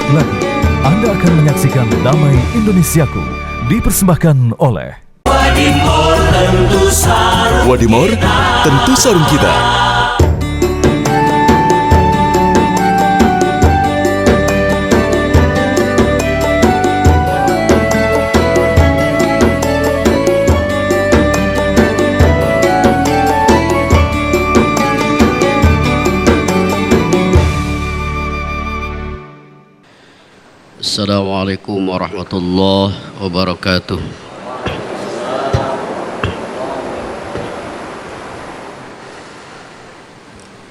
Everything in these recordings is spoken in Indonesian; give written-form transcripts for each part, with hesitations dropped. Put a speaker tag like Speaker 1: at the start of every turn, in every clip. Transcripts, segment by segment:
Speaker 1: sesaat lagi Anda akan menyaksikan Damai Indonesiaku dipersembahkan oleh
Speaker 2: Wadimor tentu sarung kita.
Speaker 3: Assalamualaikum warahmatullahi wabarakatuh.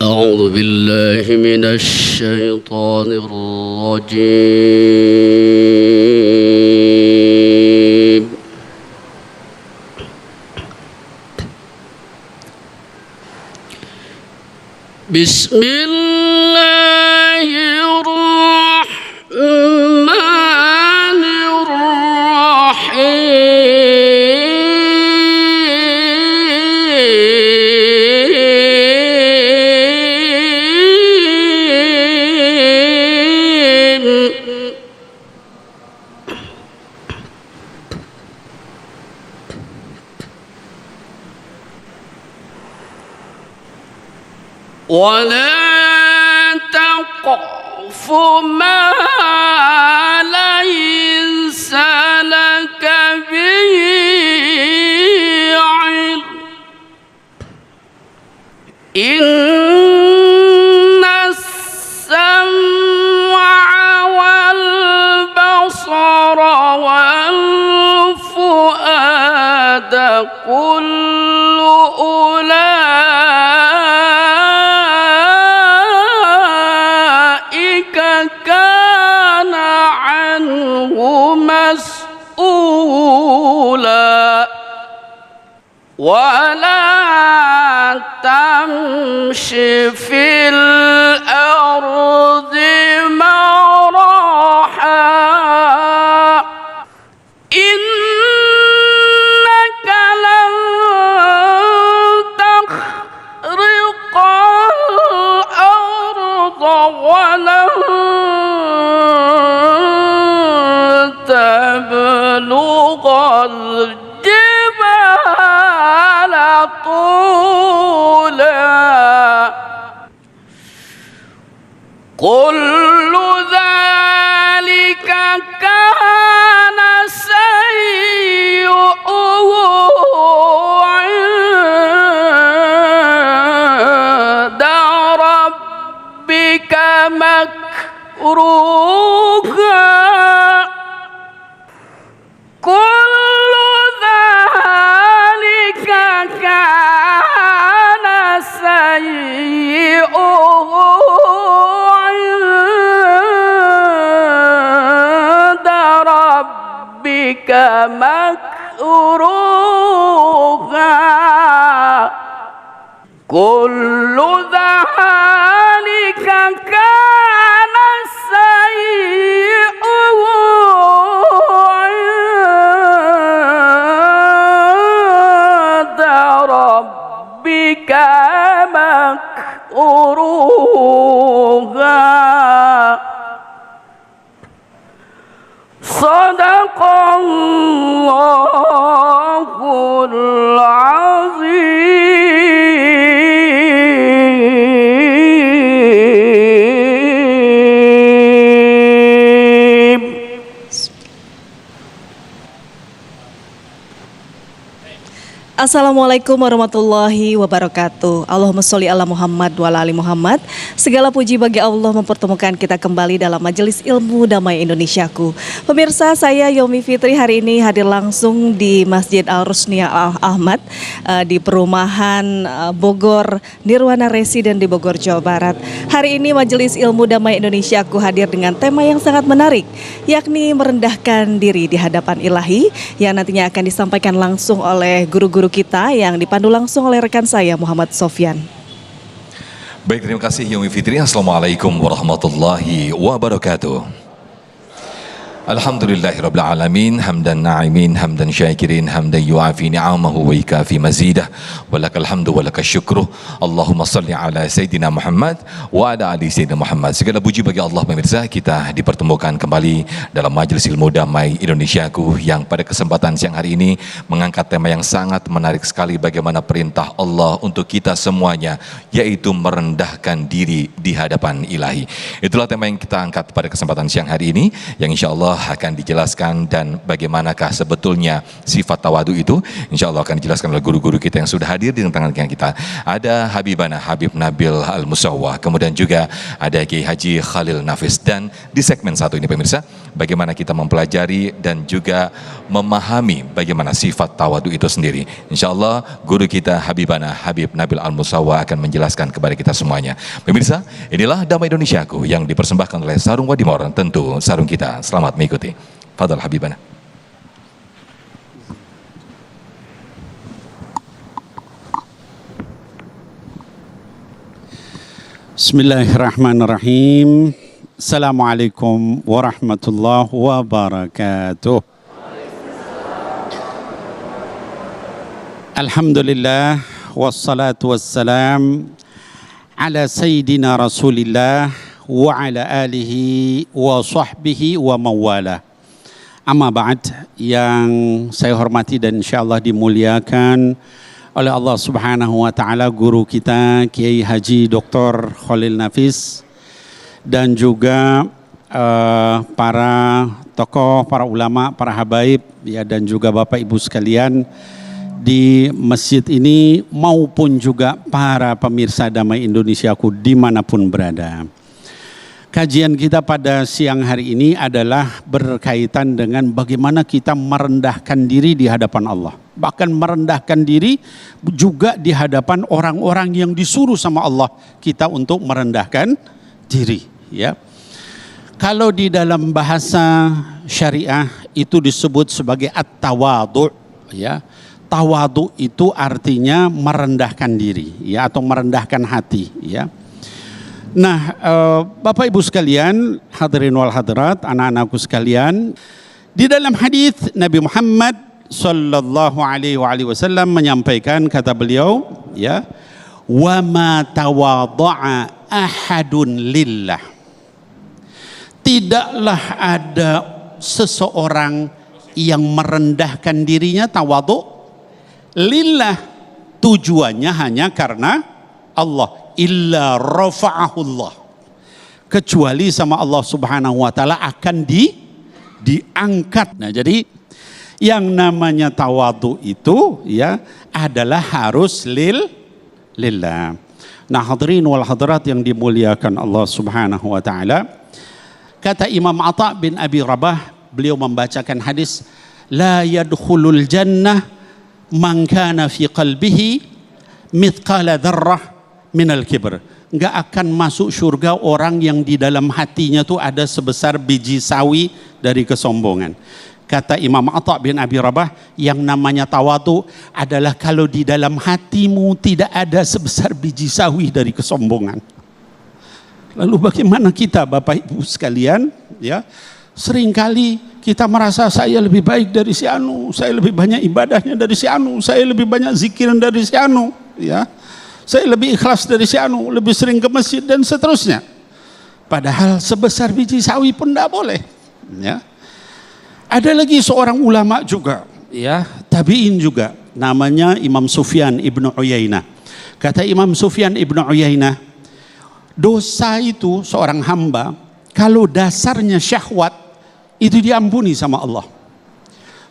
Speaker 3: A'udzu billahi minasy syaithanir rajim. ولا تقف ما ليس لك به علم إن السمع والبصر والفؤاد كل أولئك كان عنه مسؤولا ولا تمش في الأرض مرحا إنك لن تخرق الأرض ولن تبلغ الجبال طولا كل ذلك كان سيئه عند ربك مكروها كل ذلك كان سيئه عند ربك مكروها كل ذلك كان سيئه عند ربك مكروها صدق الله العظيم.
Speaker 4: Assalamualaikum warahmatullahi wabarakatuh. Allahumma sholli ala Muhammad wa ala ali Muhammad. Segala puji bagi Allah mempertemukan kita kembali dalam Majelis Ilmu Damai Indonesiaku. Pemirsa, saya Yomi Fitri hari ini hadir langsung di Masjid Al-Rusnia Al-Ahmad di perumahan Bogor Nirwana Residen di Bogor, Jawa Barat. Hari ini Majelis Ilmu Damai Indonesiaku hadir dengan tema yang sangat menarik, yakni merendahkan diri di hadapan Ilahi, yang nantinya akan disampaikan langsung oleh guru-guru kita yang dipandu langsung oleh rekan saya Muhammad Sofyan.
Speaker 2: Baik, terima kasih Yomi Fitri. Assalamualaikum warahmatullahi wabarakatuh. Alhamdulillahirabbil alamin hamdan na'imin hamdan syakirin hamdan yu'afi ni'amahu wa yukafi mazidah walakal hamdu walakal syukru. Allahumma salli ala Sayyidina Muhammad wa ala ali Sayyidina Muhammad. Segala puji bagi Allah pemirsa, kita dipertemukan kembali dalam Majelis Ilmu Damai Indonesiaku yang pada kesempatan siang hari ini mengangkat tema yang sangat menarik sekali, bagaimana perintah Allah untuk kita semuanya, yaitu merendahkan diri di hadapan ilahi. Itulah tema yang kita angkat pada kesempatan siang hari ini, yang insya Allah akan dijelaskan, dan bagaimanakah sebetulnya sifat tawadu itu insya Allah akan dijelaskan oleh guru-guru kita yang sudah hadir di tengah-tengah kita. Ada Habibana Habib Nabil Al-Musawwah, kemudian juga ada Kiai Haji Khalil Nafis, dan di segmen satu ini pemirsa, bagaimana kita mempelajari dan juga memahami bagaimana sifat tawadu itu sendiri. Insya Allah guru kita Habibana Habib Nabil Al-Musawwah akan menjelaskan kepada kita semuanya. Pemirsa, inilah Damai Indonesiaku yang dipersembahkan oleh Sarung Wadimor, tentu sarung kita. Selamat mengikuti. Fadal Habibana.
Speaker 5: Bismillahirrahmanirrahim. Assalamualaikum warahmatullahi wabarakatuh. Alhamdulillah wassalatu wassalam ala sayyidina Rasulillah wa ala alihi wa sahbihi wa mawala. Amma ba'd, yang saya hormati dan insyaallah dimuliakan oleh Allah Subhanahu wa taala, guru kita Kiai Haji Dr. Khalil Nafis, dan juga para tokoh, para ulama, para habaib ya, dan juga Bapak Ibu sekalian di masjid ini maupun juga para pemirsa Damai Indonesiaku dimanapun berada. Kajian kita pada siang hari ini adalah berkaitan dengan bagaimana kita merendahkan diri di hadapan Allah. Bahkan merendahkan diri juga di hadapan orang-orang yang disuruh sama Allah kita untuk merendahkan diri. Ya. Kalau di dalam bahasa syariah itu disebut sebagai at-tawadu'. Ya. Tawadu itu artinya merendahkan diri, ya, atau merendahkan hati. Ya. Nah, Bapak Ibu sekalian, hadirin wal hadirat, anak-anakku sekalian, di dalam hadis Nabi Muhammad sallallahu alaihi wasallam menyampaikan, kata beliau, ya, wa ma tawadha'a ahadun lillah. Tidaklah ada seseorang yang merendahkan dirinya, tawadhu lillah, tujuannya hanya karena Allah, illa rafa'ahullah, kecuali sama Allah Subhanahu wa taala akan diangkat. Nah, jadi yang namanya tawadu itu ya adalah harus lillah. Nah, hadirin wal hadirat yang dimuliakan Allah Subhanahu wa taala, kata Imam Atha bin Abi Rabah, beliau membacakan hadis, la yadkhulul jannah man kana fi qalbihi mithqala dzarrah minal kibr. Enggak akan masuk surga orang yang di dalam hatinya tuh ada sebesar biji sawi dari kesombongan. Kata Imam Atha bin Abi Rabah, yang namanya tawadu adalah kalau di dalam hatimu tidak ada sebesar biji sawi dari kesombongan. Lalu bagaimana kita Bapak Ibu sekalian, ya? Seringkali kita merasa saya lebih baik dari si anu, saya lebih banyak ibadahnya dari si anu, saya lebih banyak zikiran dari si anu, ya. Saya lebih ikhlas dari si anu, lebih sering ke masjid dan seterusnya. Padahal sebesar biji sawi pun tidak boleh. Ya. Ada lagi seorang ulama juga, ya, tabi'in juga, namanya Imam Sufyan ibnu Uyainah. Kata Imam Sufyan ibnu Uyainah, dosa itu seorang hamba kalau dasarnya syahwat itu diampuni sama Allah.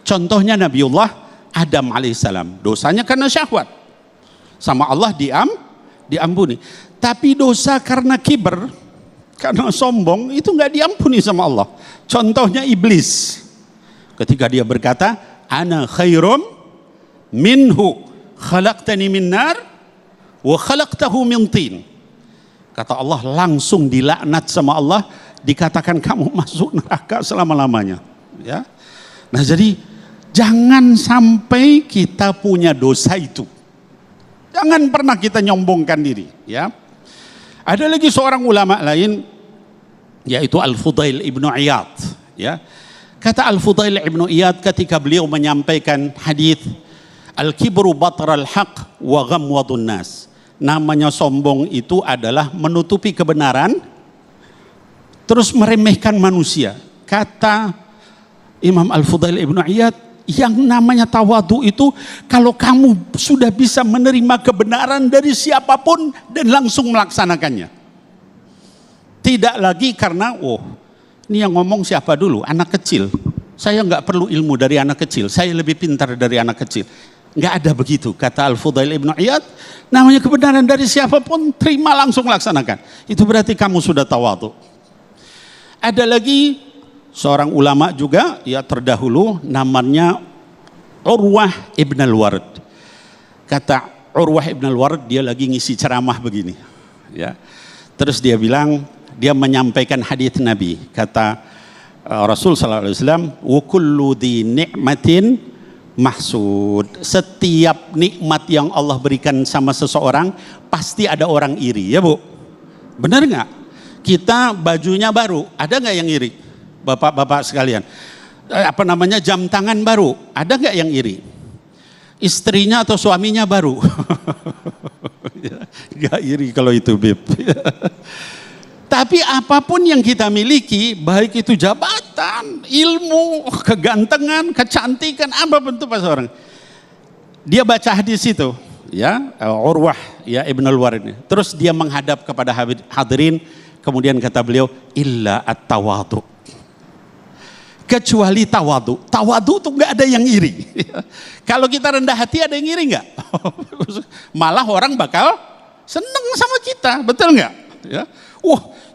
Speaker 5: Contohnya Nabiullah Adam alaihissalam, dosanya karena syahwat, sama Allah diampuni. Tapi dosa karena kiber, karena sombong, itu nggak diampuni sama Allah. Contohnya iblis, ketika dia berkata, ana khairum minhu khalaqtani min nar wa khalaqtahu min tin. Kata Allah, langsung dilaknat sama Allah, dikatakan kamu masuk neraka selama-lamanya. Ya. Nah, jadi jangan sampai kita punya dosa itu. Jangan pernah kita nyombongkan diri, ya. Ada lagi seorang ulama lain, yaitu Al-Fudail ibnu Iyad, ya. Kata Al-Fudail ibn Iyad ketika beliau menyampaikan hadis Al-kibru batral haq wa ghamwadun nas. Namanya sombong itu adalah menutupi kebenaran terus meremehkan manusia. Kata Imam Al-Fudail ibn Iyad, yang namanya tawadu itu kalau kamu sudah bisa menerima kebenaran dari siapapun dan langsung melaksanakannya. Tidak lagi karena ini yang ngomong siapa dulu? Anak kecil. Saya nggak perlu ilmu dari anak kecil, saya lebih pintar dari anak kecil. Nggak ada begitu, kata Al-Fudail ibn Iyad. Namanya kebenaran dari siapapun, terima langsung laksanakan. Itu berarti kamu sudah tawadu. Ada lagi seorang ulama juga, ya terdahulu, namanya Urwah ibn al-Ward. Kata Urwah ibn al-Ward, dia lagi ngisi ceramah begini. Ya. Terus dia bilang, dia menyampaikan hadits Nabi. Kata Rasul sallallahu alaihi wasallam, wa kullu dhi ni'matin mahsud. Setiap nikmat yang Allah berikan sama seseorang pasti ada orang iri, ya Bu? Benar nggak? Kita bajunya baru, ada nggak yang iri? Bapak-bapak sekalian, jam tangan baru, ada nggak yang iri? Istrinya atau suaminya baru, nggak iri kalau itu Bib. Tapi apapun yang kita miliki, baik itu jabatan, ilmu, kegantengan, kecantikan, apa bentuk pas orang. Dia baca hadis itu, ya, Urwah, ya Ibn al-Ward ini. Terus dia menghadap kepada hadirin, kemudian kata beliau, illa at-tawadu. Kecuali tawadu. Tawadu tuh nggak ada yang iri. Kalau kita rendah hati ada yang iri nggak? Malah orang bakal seneng sama kita, betul nggak? Ya.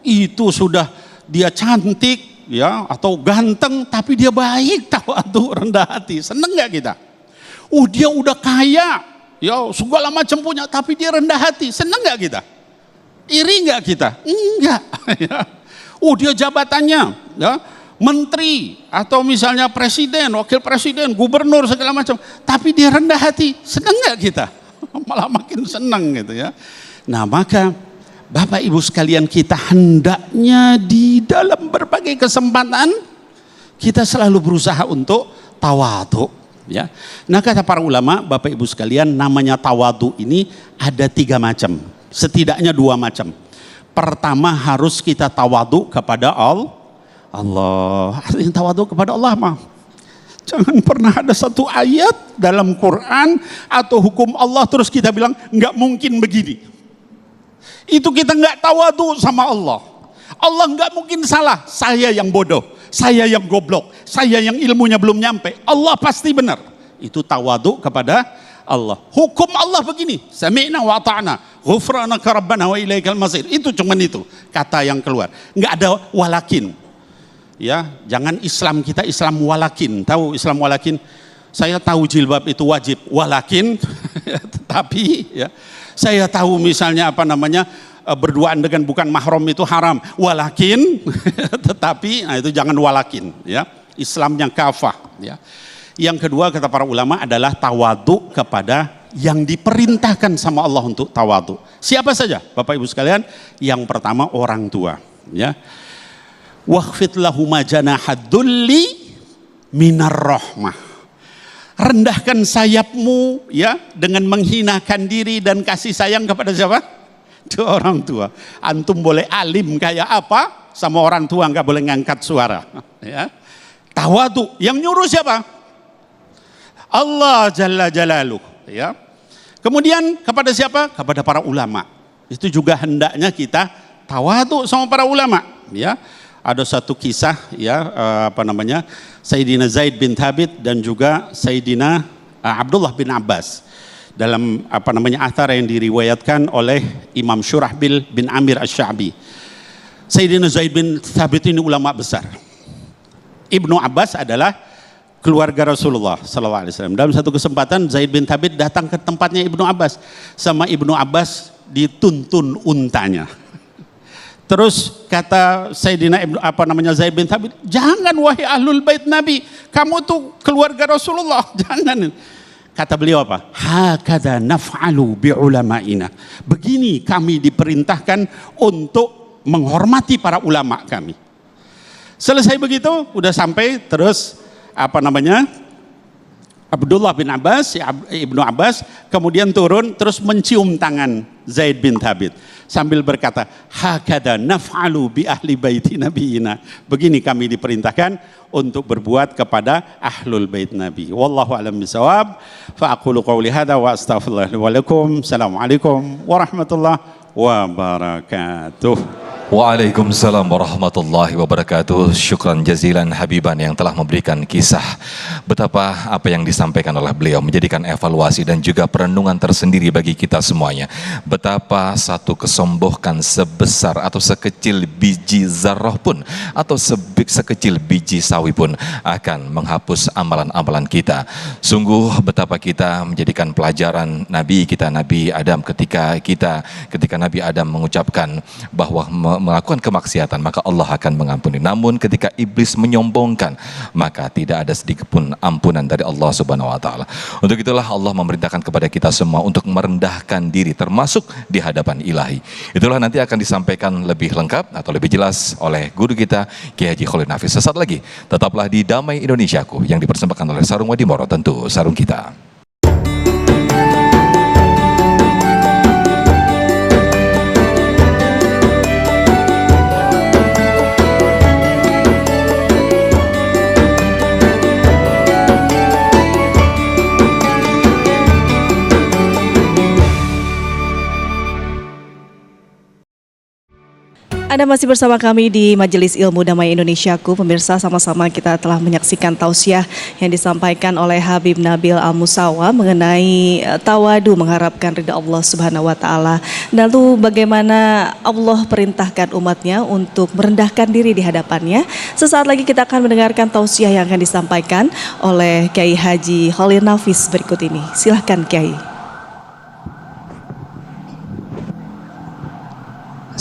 Speaker 5: Itu sudah dia cantik, ya, atau ganteng, tapi dia baik, tawadu, rendah hati. Seneng nggak kita? Dia udah kaya, ya, segala macam punya, tapi dia rendah hati. Seneng nggak kita? Iri nggak kita? Enggak. Dia jabatannya, ya, menteri atau misalnya presiden, wakil presiden, gubernur segala macam, tapi dia rendah hati. Seneng nggak kita? Malah makin seneng gitu ya. Nah maka Bapak Ibu sekalian, kita hendaknya di dalam berbagai kesempatan kita selalu berusaha untuk tawadu, ya. Nah kata para ulama, Bapak Ibu sekalian, namanya tawadu ini ada 3 macam, setidaknya 2 macam. Pertama, harus kita tawadu kepada Allah. Artinya tawadu kepada Allah mah, jangan pernah ada satu ayat dalam Quran atau hukum Allah terus kita bilang nggak mungkin begini. Itu kita nggak tawadu sama Allah. Allah nggak mungkin salah. Saya yang bodoh, saya yang goblok, saya yang ilmunya belum nyampe. Allah pasti benar. Itu tawadu kepada Allah. Hukum Allah begini, sami'na wa ta'na, ghufranaka rabbana wa ilaikal masir. Itu cuman itu kata yang keluar. Nggak ada walakin. Ya, jangan Islam kita Islam walakin. Tahu Islam walakin? Saya tahu jilbab itu wajib, walakin tetapi ya, saya tahu misalnya berduaan dengan bukan mahram itu haram, walakin tetapi itu jangan walakin, ya. Islam yang kafah, ya. Yang kedua kata para ulama adalah tawadu kepada yang diperintahkan sama Allah untuk tawadu. Siapa saja Bapak Ibu sekalian? Yang pertama orang tua, ya. Wakhfid lahuma janaha dzulli minar rahmah. Rendahkan sayapmu, ya, dengan menghinakan diri dan kasih sayang kepada siapa? Dua orang tua. Antum boleh alim kayak apa, sama orang tua nggak boleh ngangkat suara, ya. Tawadu. Yang nyuruh siapa? Allah Jalla Jalaluh, ya. Kemudian kepada siapa? Kepada para ulama. Itu juga hendaknya kita tawadu sama para ulama, ya. Ada satu kisah, ya, Sayyidina Zaid bin Thabit dan juga Sayyidina Abdullah bin Abbas dalam athar yang diriwayatkan oleh Imam Syurahbil bin Amir Asy-Sya'bi. Sayyidina Zaid bin Thabit ini ulama besar. Ibnu Abbas adalah keluarga Rasulullah SAW. Dalam satu kesempatan Zaid bin Thabit datang ke tempatnya Ibnu Abbas. Sama Ibnu Abbas dituntun untanya. Terus kata Sayyidina Zaid bin Thabit, jangan wahai ahlul bait Nabi, kamu tuh keluarga Rasulullah, jangan. Kata beliau apa? Hakadha naf'alu bi ulama'ina. Begini kami diperintahkan untuk menghormati para ulama kami. Selesai begitu, udah sampai, terus apa namanya, Abdullah bin Abbas, Ibnu Abbas, kemudian turun terus mencium tangan Zaid bin Thabit sambil berkata, hakada naf'alu bi ahli baiti nabiyina. Begini kami diperintahkan untuk berbuat kepada ahlul bait Nabi. Wallahu a'lam bishawab. Fa aqulu qouli hadza wa astaghfirullah li wa lakum. Assalamualaikum warahmatullahi wabarakatuh.
Speaker 2: Waalaikumsalam warahmatullahi wabarakatuh. Syukran jazilan Habiban yang telah memberikan kisah betapa apa yang disampaikan oleh beliau menjadikan evaluasi dan juga perenungan tersendiri bagi kita semuanya. Betapa satu kesombongan sebesar atau sekecil biji zarrah pun atau sekecil biji sawi pun akan menghapus amalan-amalan kita. Sungguh betapa kita menjadikan pelajaran Nabi kita, Nabi Adam, ketika Nabi Adam mengucapkan bahwa melakukan kemaksiatan maka Allah akan mengampuni. Namun ketika iblis menyombongkan maka tidak ada sedikit pun ampunan dari Allah Subhanahu wa taala. Untuk itulah Allah memerintahkan kepada kita semua untuk merendahkan diri termasuk di hadapan ilahi. Itulah nanti akan disampaikan lebih lengkap atau lebih jelas oleh guru kita Kiai Haji Khalil Nafis. Sesaat lagi tetaplah di Damai Indonesiaku yang dipersembahkan oleh Sarung Wadimoro, tentu sarung kita.
Speaker 4: Anda masih bersama kami di Majelis Ilmu Damai Indonesiaku. Pemirsa, sama-sama kita telah menyaksikan tausiah yang disampaikan oleh Habib Nabil Al-Musawa mengenai tawadu, mengharapkan ridha Allah Subhanahu wa taala. Dan lalu bagaimana Allah perintahkan umatnya untuk merendahkan diri di hadapannya. Sesaat lagi kita akan mendengarkan tausiah yang akan disampaikan oleh Kiai Haji Khalil Nafis berikut ini. Silahkan Kiai.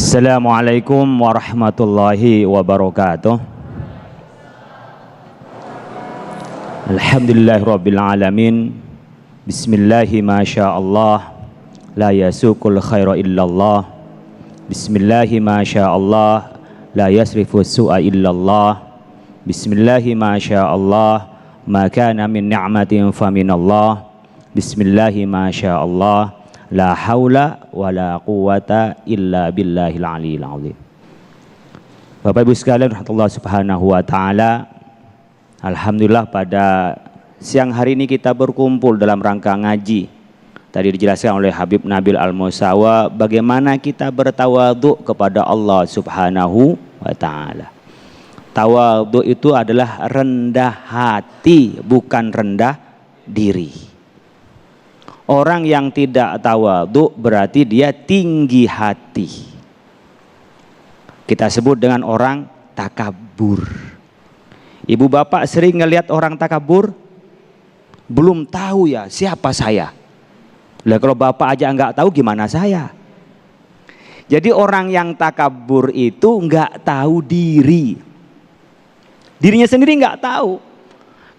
Speaker 6: Assalamualaikum warahmatullahi wabarakatuh. Alhamdulillahirabbil alamin. Bismillahi masyaallah. La yasuqul khaira illallah. Bismillahi masyaallah. La yasrifu su'a illallah. Bismillahi masyaallah. Ma kana min ni'matin faminallah. Bismillahi masyaallah. La haula wa la quwata illa billahil aliyil azim. Bapak Ibu sekalian rahmatullah subhanahu wa ta'ala, alhamdulillah pada siang hari ini kita berkumpul dalam rangka ngaji. Tadi dijelaskan oleh Habib Nabil Al-Musawa bagaimana kita bertawadhu kepada Allah subhanahu wa ta'ala. Tawadhu itu adalah rendah hati, bukan rendah diri. Orang yang tidak tawadhu berarti dia tinggi hati. Kita sebut dengan orang takabur. Ibu bapak sering ngelihat orang takabur? Belum tahu ya siapa saya. Lah kalau bapak aja enggak tahu gimana saya? Jadi orang yang takabur itu enggak tahu diri. Dirinya sendiri enggak tahu.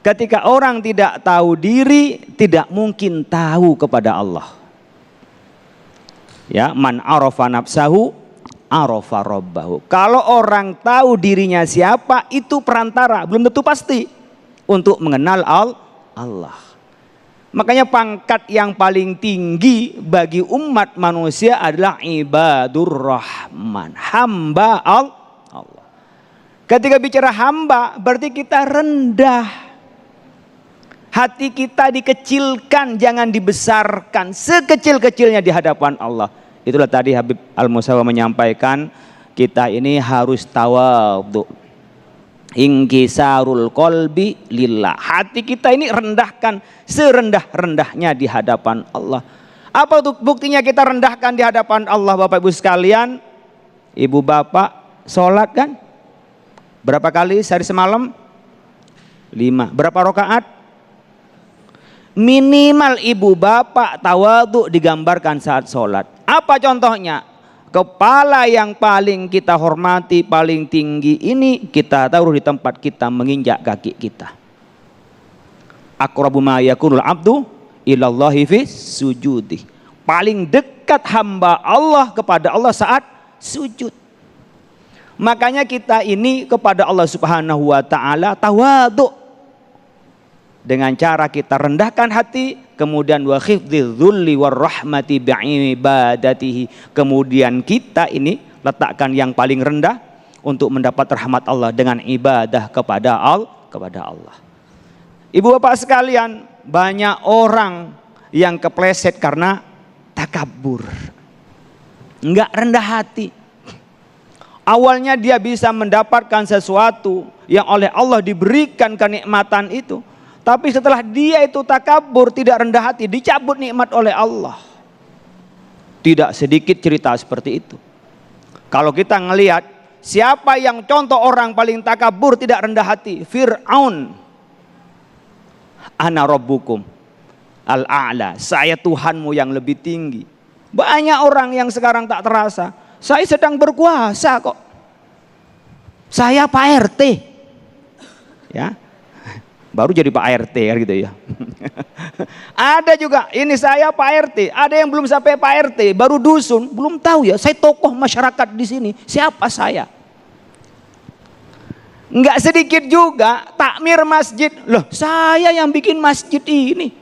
Speaker 6: Ketika orang tidak tahu diri, tidak mungkin tahu kepada Allah. Ya, man arafa nafsahu, arafa rabbahu. Kalau orang tahu dirinya siapa, itu perantara, belum tentu pasti untuk mengenal Allah. Makanya pangkat yang paling tinggi bagi umat manusia adalah ibadur rahman, hamba Allah. Ketika bicara hamba, berarti kita rendah. Hati kita dikecilkan, jangan dibesarkan, sekecil-kecilnya di hadapan Allah. Itulah tadi Habib Al-Musawa menyampaikan, kita ini harus tawadhu. Ingkisarul qalbi lillah. Hati kita ini rendahkan serendah-rendahnya di hadapan Allah. Apa buktinya kita rendahkan di hadapan Allah, Bapak Ibu sekalian? Ibu bapak sholat kan? Berapa kali sehari semalam? 5. Berapa rakaat? Minimal ibu bapak tawadhu digambarkan saat sholat. Apa contohnya? Kepala yang paling kita hormati, paling tinggi ini kita taruh di tempat kita menginjak kaki kita. Aqrabu ma yakunul abdu ilallahi fi sujudi. Paling dekat hamba Allah kepada Allah saat sujud. Makanya kita ini kepada Allah Subhanahu wa taala tawadhu. Dengan cara kita rendahkan hati, kemudian wa khifdzi dzulli war rahmati bi'ibadatihi. Kemudian kita ini letakkan yang paling rendah untuk mendapat rahmat Allah dengan ibadah kepada Allah. Ibu bapak sekalian, banyak orang yang kepleset karena takabur, enggak rendah hati. Awalnya dia bisa mendapatkan sesuatu yang oleh Allah diberikan kenikmatan itu, tapi setelah dia itu takabur, tidak rendah hati, dicabut nikmat oleh Allah. Tidak sedikit cerita seperti itu. Kalau kita ngelihat siapa yang contoh orang paling takabur, tidak rendah hati, Fir'aun. Ana rabbukum al-a'la, saya Tuhanmu yang lebih tinggi. Banyak orang yang sekarang tak terasa, saya sedang berkuasa kok. Saya Pak RT. Ya. Baru jadi Pak RT kan gitu ya. Ada juga, ini saya Pak RT. Ada yang belum sampai Pak RT, baru dusun, belum tahu ya, saya tokoh masyarakat di sini. Siapa saya? Enggak sedikit juga takmir masjid. Loh, saya yang bikin masjid ini.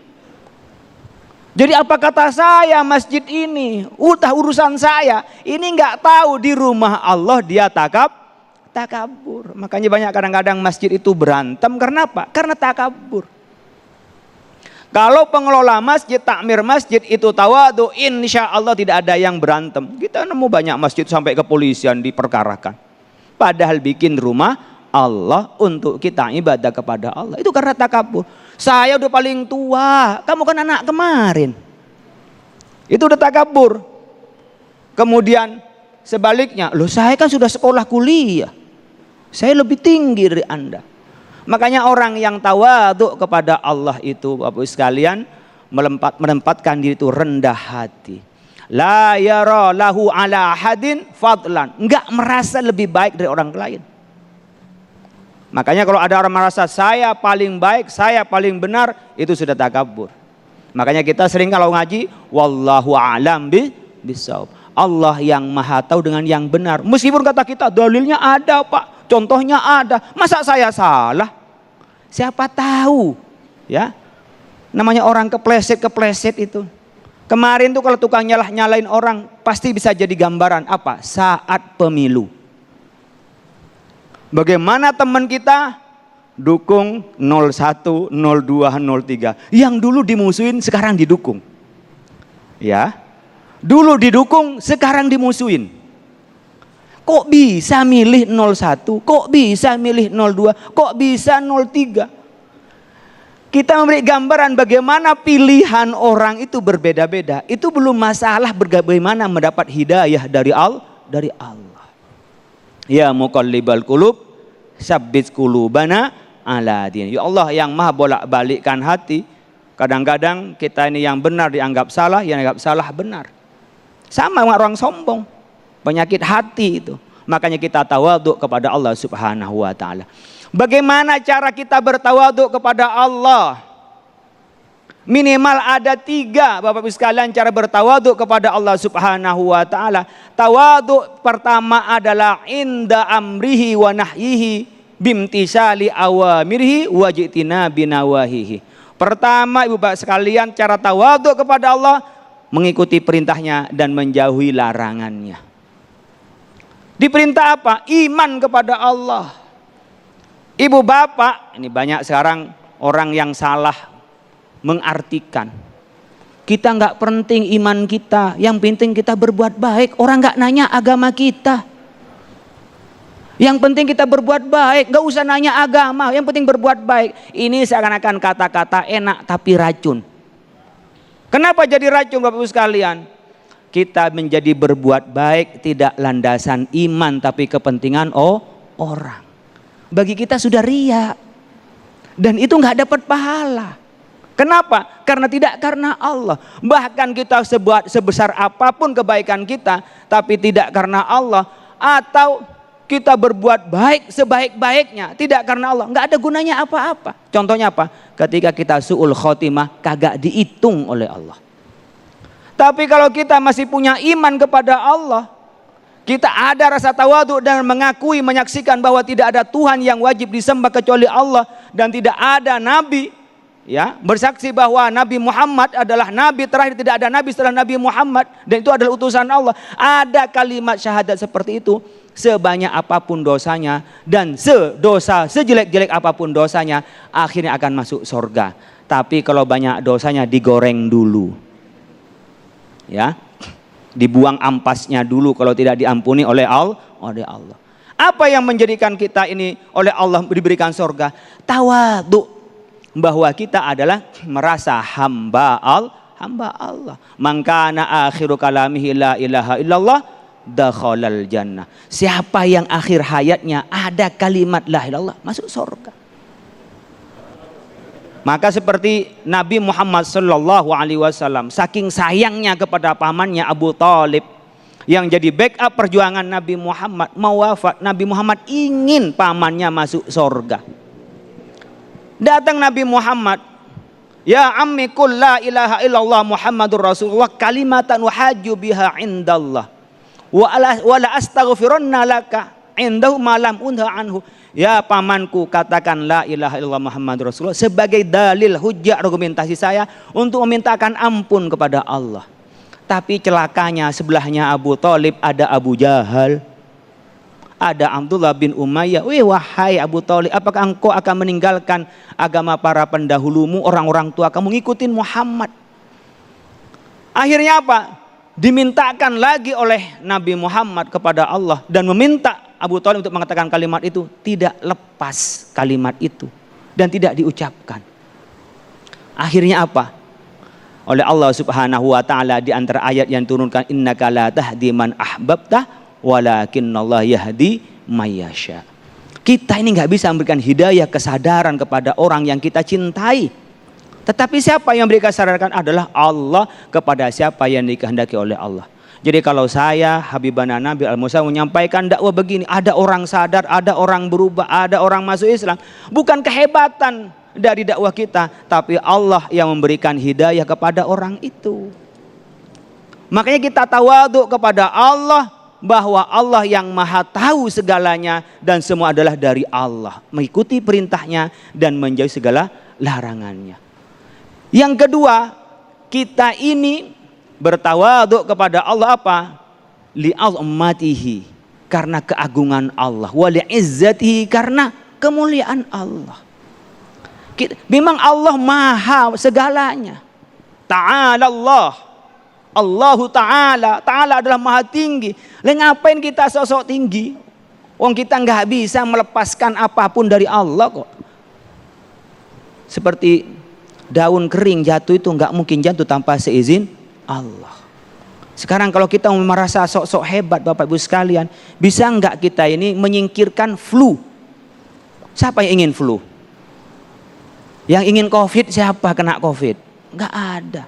Speaker 6: Jadi apa kata saya masjid ini? Urusan saya. Ini enggak tahu di rumah Allah dia takabur. Makanya banyak kadang-kadang masjid itu berantem. Karena apa? Karena takabur. Kalau pengelola masjid, takmir masjid itu tawadhu, insya Allah tidak ada yang berantem. Kita nemu banyak masjid sampai kepolisian diperkarakan. Padahal bikin rumah Allah untuk kita ibadah kepada Allah. Itu karena takabur. Saya udah paling tua, kamu kan anak kemarin. Itu udah takabur. Kemudian sebaliknya, loh saya kan sudah sekolah kuliah, saya lebih tinggi dari Anda. Makanya orang yang tawadhu kepada Allah itu, Bapak sekalian, menempatkan diri itu rendah hati. La yara lahu ala hadin fadlan, enggak merasa lebih baik dari orang lain. Makanya kalau ada orang merasa saya paling baik, saya paling benar, itu sudah takabur. Makanya kita sering kalau ngaji, wallahu a'lam bisawab. Allah yang maha tahu dengan yang benar. Meskipun kata kita dalilnya ada Pak, contohnya ada, masa saya salah? Siapa tahu ya. Namanya orang kepleset itu. Kemarin tuh kalau tukang nyalain orang pasti bisa jadi gambaran apa? Saat pemilu. Bagaimana teman kita dukung 01, 02, 03. Yang dulu dimusuhin sekarang didukung. Ya. Dulu didukung sekarang dimusuhin. Kok bisa milih 01? Kok bisa milih 02? Kok bisa 03? Kita memberi gambaran bagaimana pilihan orang itu berbeda-beda. Itu belum masalah bagaimana mendapat hidayah dari Allah. Ya muqallibal qulub, sabbit qulubana ala din. Ya Allah yang maha bolak-balikkan hati. Kadang-kadang kita ini yang benar dianggap salah, yang dianggap salah benar. Sama dengan orang sombong, penyakit hati itu. Makanya kita tawadhu kepada Allah Subhanahu wa taala. Bagaimana cara kita bertawadhu kepada Allah? Minimal ada 3 Bapak Ibu sekalian cara bertawadhu kepada Allah Subhanahu wa taala. Tawadhu pertama adalah inda amrihi wa nahyihi bimtisali awamirhi wa jitina binawahihi. Pertama Ibu Bapak sekalian cara tawadhu kepada Allah mengikuti perintahnya dan menjauhi larangannya. Diperintah apa? Iman kepada Allah. Ibu bapak, ini banyak sekarang orang yang salah mengartikan. Kita nggak penting iman kita, yang penting kita berbuat baik. Orang nggak nanya agama kita. Yang penting kita berbuat baik, nggak usah nanya agama. Yang penting berbuat baik. Ini seakan-akan kata-kata enak tapi racun. Kenapa jadi racun Bapak Ibu sekalian? Kita menjadi berbuat baik tidak landasan iman tapi kepentingan orang. Bagi kita sudah riya. Dan itu nggak dapat pahala. Kenapa? Karena tidak karena Allah. Bahkan kita sebesar apapun kebaikan kita, tapi tidak karena Allah. Atau kita berbuat baik sebaik-baiknya, tidak karena Allah. Nggak ada gunanya apa-apa. Contohnya apa? Ketika kita su'ul khotimah, kagak dihitung oleh Allah. Tapi kalau kita masih punya iman kepada Allah,
Speaker 7: Kita ada rasa tawadhu dan mengakui, menyaksikan bahwa tidak ada Tuhan yang wajib disembah kecuali Allah, dan tidak ada nabi, ya, bersaksi bahwa Nabi Muhammad adalah nabi terakhir, tidak ada nabi setelah Nabi Muhammad, dan itu adalah utusan Allah. Ada kalimat syahadat seperti itu, sebanyak apapun dosanya dan sejelek-jelek apapun dosanya, akhirnya akan masuk surga. Tapi kalau banyak dosanya digoreng dulu, ya, dibuang ampasnya dulu kalau tidak diampuni oleh Allah. Apa yang menjadikan kita ini oleh Allah diberikan surga? Tawadhu, bahwa kita adalah merasa hamba Allah. Man kana akhiru kalamihi la ilaha illallah dakhalal jannah. Siapa yang akhir hayatnya ada kalimat la ilaha illallah, masuk surga. Maka seperti Nabi Muhammad sallallahu alaihi wasallam, saking sayangnya kepada pamannya Abu Thalib yang jadi backup perjuangan Nabi Muhammad, mau wafat Nabi Muhammad ingin pamannya masuk surga. Datang Nabi Muhammad, ya ammi qul la ilaha illallah Muhammadur Rasulullah kalimatan wahaju biha indallah wa la astaghfiranna laka indahu ma lam unha anhu. Ya pamanku, katakan la ilaha illallah Muhammadur Rasulullah sebagai dalil hujjah argumentasi saya untuk memintakan ampun kepada Allah. Tapi celakanya sebelahnya Abu Thalib ada Abu Jahal, ada Abdullah bin Umayyah. Wahai Abu Thalib, apakah engkau akan meninggalkan agama para pendahulumu, orang-orang tua kamu, ngikutin Muhammad? Akhirnya apa? Dimintakan lagi oleh Nabi Muhammad kepada Allah dan meminta Abu Thalib untuk mengatakan kalimat itu, tidak lepas kalimat itu dan tidak diucapkan. Akhirnya apa? Oleh Allah Subhanahu wa taala di antara ayat yang turunkan, innaka la tahdi man ahbabta walakinnallaha yahdi may yasha. Kita ini nggak bisa memberikan hidayah kesadaran kepada orang yang kita cintai. Tetapi siapa yang memberikan kesadaran adalah Allah kepada siapa yang dikehendaki oleh Allah. Jadi kalau saya Habibana Nabi Al-Musa menyampaikan dakwah begini, ada orang sadar, ada orang berubah, ada orang masuk Islam, bukan kehebatan dari dakwah kita, tapi Allah yang memberikan hidayah kepada orang itu. Makanya kita tawadhu kepada Allah, bahwa Allah yang maha tahu segalanya dan semua adalah dari Allah, mengikuti perintahnya dan menjauhi segala larangannya. Yang kedua, kita ini bertawadhu kepada Allah apa? Li'azmatihi, karena keagungan Allah, wa li'izzatihi, karena kemuliaan Allah. Memang Allah maha segalanya. Ta'ala Allah, Allahu Ta'ala, Ta'ala adalah maha tinggi. Ngapain kita sosok tinggi? Wong kita nggak bisa melepaskan apapun dari Allah kok. Seperti daun kering jatuh itu nggak mungkin jatuh tanpa seizin Allah. Sekarang kalau kita merasa sok-sok hebat Bapak Ibu sekalian, bisa nggak kita ini menyingkirkan flu? Siapa yang ingin flu? Yang ingin COVID siapa kena COVID? Nggak ada.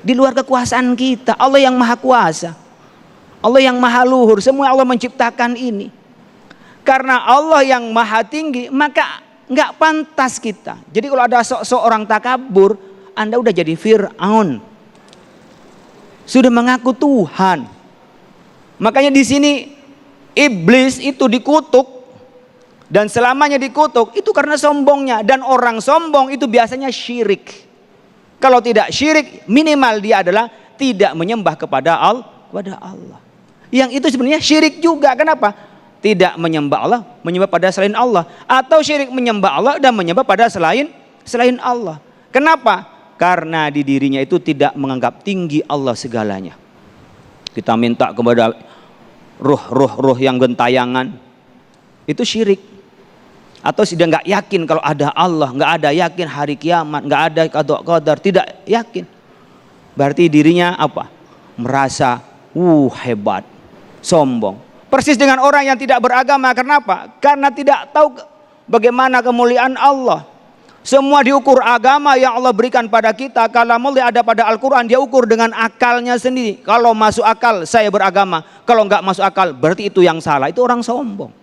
Speaker 7: Di luar kekuasaan kita. Allah yang maha kuasa, Allah yang maha luhur, semua Allah menciptakan ini. Karena Allah yang maha tinggi, maka nggak pantas kita. Jadi kalau ada seorang takabur, Anda udah jadi Fir'aun, sudah mengaku Tuhan. Makanya di sini iblis itu dikutuk, dan selamanya dikutuk itu karena sombongnya. Dan orang sombong itu biasanya syirik. Kalau tidak syirik, minimal dia adalah tidak menyembah kepada Allah. Yang itu sebenarnya syirik juga. Kenapa? Tidak menyembah Allah, menyembah pada selain Allah, atau syirik menyembah Allah dan menyembah pada selain Allah. Kenapa? Karena di dirinya itu tidak menganggap tinggi Allah segalanya. Kita minta kepada ruh yang gentayangan, itu syirik. Atau sudah nggak yakin kalau ada Allah, nggak ada yakin hari kiamat, nggak ada qada qadar, tidak yakin. Berarti dirinya apa? Merasa hebat, sombong. Persis dengan orang yang tidak beragama. Kenapa? Karena tidak tahu bagaimana kemuliaan Allah. Semua diukur agama yang Allah berikan pada kita. Kalau mulia ada pada Al-Quran, dia ukur dengan akalnya sendiri. Kalau masuk akal, saya beragama. Kalau nggak masuk akal, berarti itu yang salah. Itu orang sombong.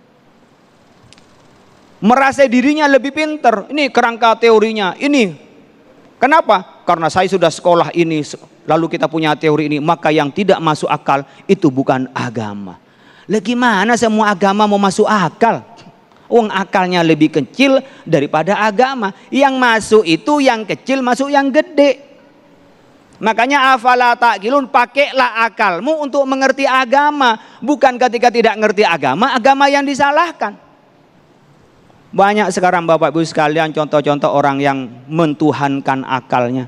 Speaker 7: Merasa dirinya lebih pintar. Ini kerangka teorinya. Ini. Kenapa? Karena saya sudah sekolah ini, lalu kita punya teori ini. Maka yang tidak masuk akal itu bukan agama. Lah gimana semua agama mau masuk akal? Wong akalnya lebih kecil daripada agama. Yang masuk itu yang kecil, masuk yang gede. Makanya afala ta'qilun, pakailah akalmu untuk mengerti agama. Bukan ketika tidak ngerti agama, agama yang disalahkan. Banyak sekarang Bapak Ibu sekalian contoh-contoh orang yang mentuhankan akalnya.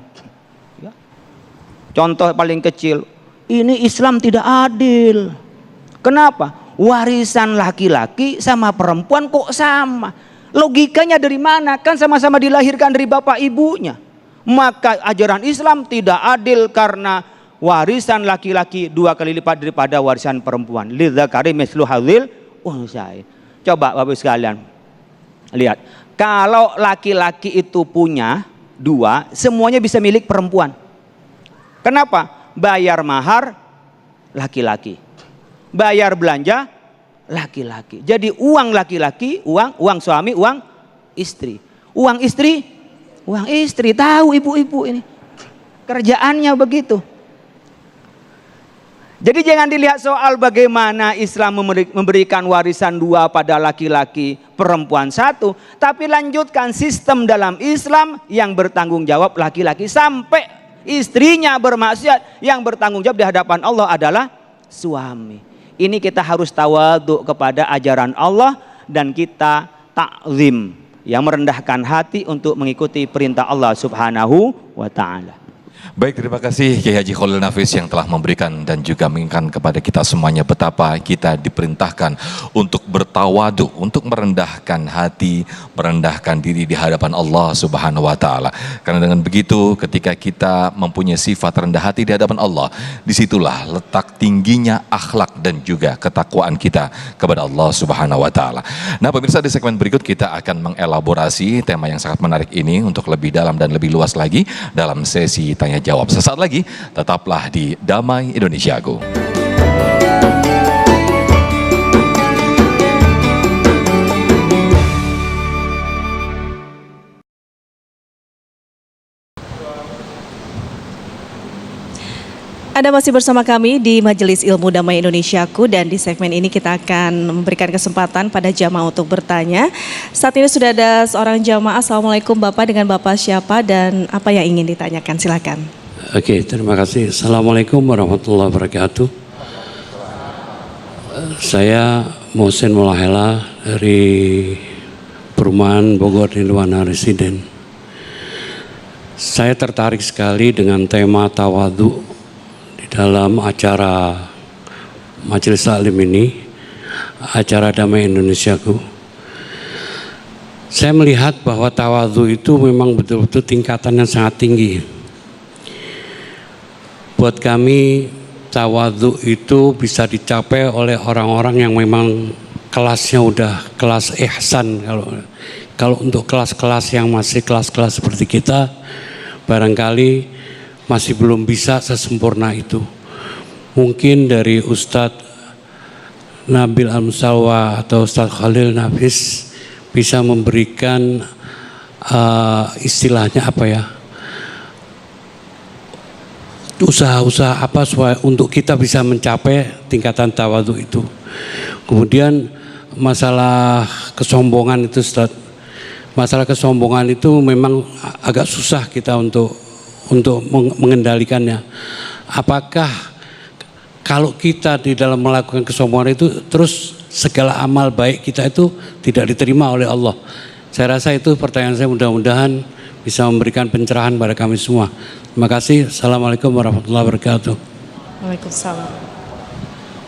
Speaker 7: Contoh paling kecil, ini Islam tidak adil. Kenapa? Warisan laki-laki sama perempuan kok sama? Logikanya dari mana? Kan sama-sama dilahirkan dari bapak ibunya. Maka ajaran Islam tidak adil karena warisan laki-laki 2 kali lipat daripada warisan perempuan. Lidzakari mislu hadzil unsayain. Coba Bapak sekalian lihat, kalau laki-laki itu punya 2, semuanya bisa milik perempuan. Kenapa? Bayar mahar laki-laki, bayar belanja laki-laki. Jadi uang laki-laki, uang suami, uang istri. Uang istri. Tahu ibu-ibu ini kerjaannya begitu. Jadi jangan dilihat soal bagaimana Islam memberikan warisan 2 pada laki-laki, perempuan 1, tapi lanjutkan sistem dalam Islam yang bertanggung jawab laki-laki sampai istrinya bermaksiat, yang bertanggung jawab di hadapan Allah adalah suami. Ini kita harus tawadhu kepada ajaran Allah dan kita takzim, yang merendahkan hati untuk mengikuti perintah Allah Subhanahu wa taala.
Speaker 2: Baik, terima kasih Kiai Haji Khalil Nafis yang telah memberikan dan juga mengingatkan kepada kita semuanya betapa kita diperintahkan untuk bertawadu, untuk merendahkan hati, merendahkan diri di hadapan Allah Subhanahu wa taala. Karena dengan begitu ketika kita mempunyai sifat rendah hati di hadapan Allah, disitulah letak tingginya akhlak dan juga ketakwaan kita kepada Allah Subhanahu wa taala. Nah, pemirsa, di segmen berikut kita akan mengelaborasi tema yang sangat menarik ini untuk lebih dalam dan lebih luas lagi dalam sesi tanya jawab. Sesaat lagi, tetaplah di Damai Indonesiaku.
Speaker 4: Anda masih bersama kami di Majelis Ilmu Damai Indonesiaku, dan di segmen ini kita akan memberikan kesempatan pada jamaah untuk bertanya. Saat ini sudah ada seorang jamaah. Assalamualaikum Bapak, dengan Bapak siapa dan apa yang ingin ditanyakan? Silakan.
Speaker 8: Oke, terima kasih. Assalamualaikum warahmatullahi wabarakatuh. Saya Mohsin Mulahela dari Perumahan Bogor Nirwana Residen. Saya tertarik sekali dengan tema tawadhu dalam acara Majelis Taklim ini, acara Damai Indonesiaku. Saya melihat bahwa tawadhu itu memang betul-betul tingkatan yang sangat tinggi. Buat kami, tawadhu itu bisa dicapai oleh orang-orang yang memang kelasnya udah kelas ihsan. Kalau untuk kelas-kelas yang masih kelas-kelas seperti kita, barangkali masih belum bisa sesempurna itu. Mungkin dari Ustadz Nabil Al-Musalwa atau Ustadz Khalil Nafis bisa memberikan istilahnya apa ya, usaha-usaha apa supaya untuk kita bisa mencapai tingkatan tawadhu itu. Kemudian masalah kesombongan itu Ustadz, masalah kesombongan itu memang agak susah kita untuk mengendalikannya. Apakah kalau kita di dalam melakukan kesombongan itu terus segala amal baik kita itu tidak diterima oleh Allah? Saya rasa itu pertanyaan saya, mudah-mudahan bisa memberikan pencerahan pada kami semua. Terima kasih. Assalamualaikum warahmatullahi wabarakatuh.
Speaker 4: Waalaikumsalam.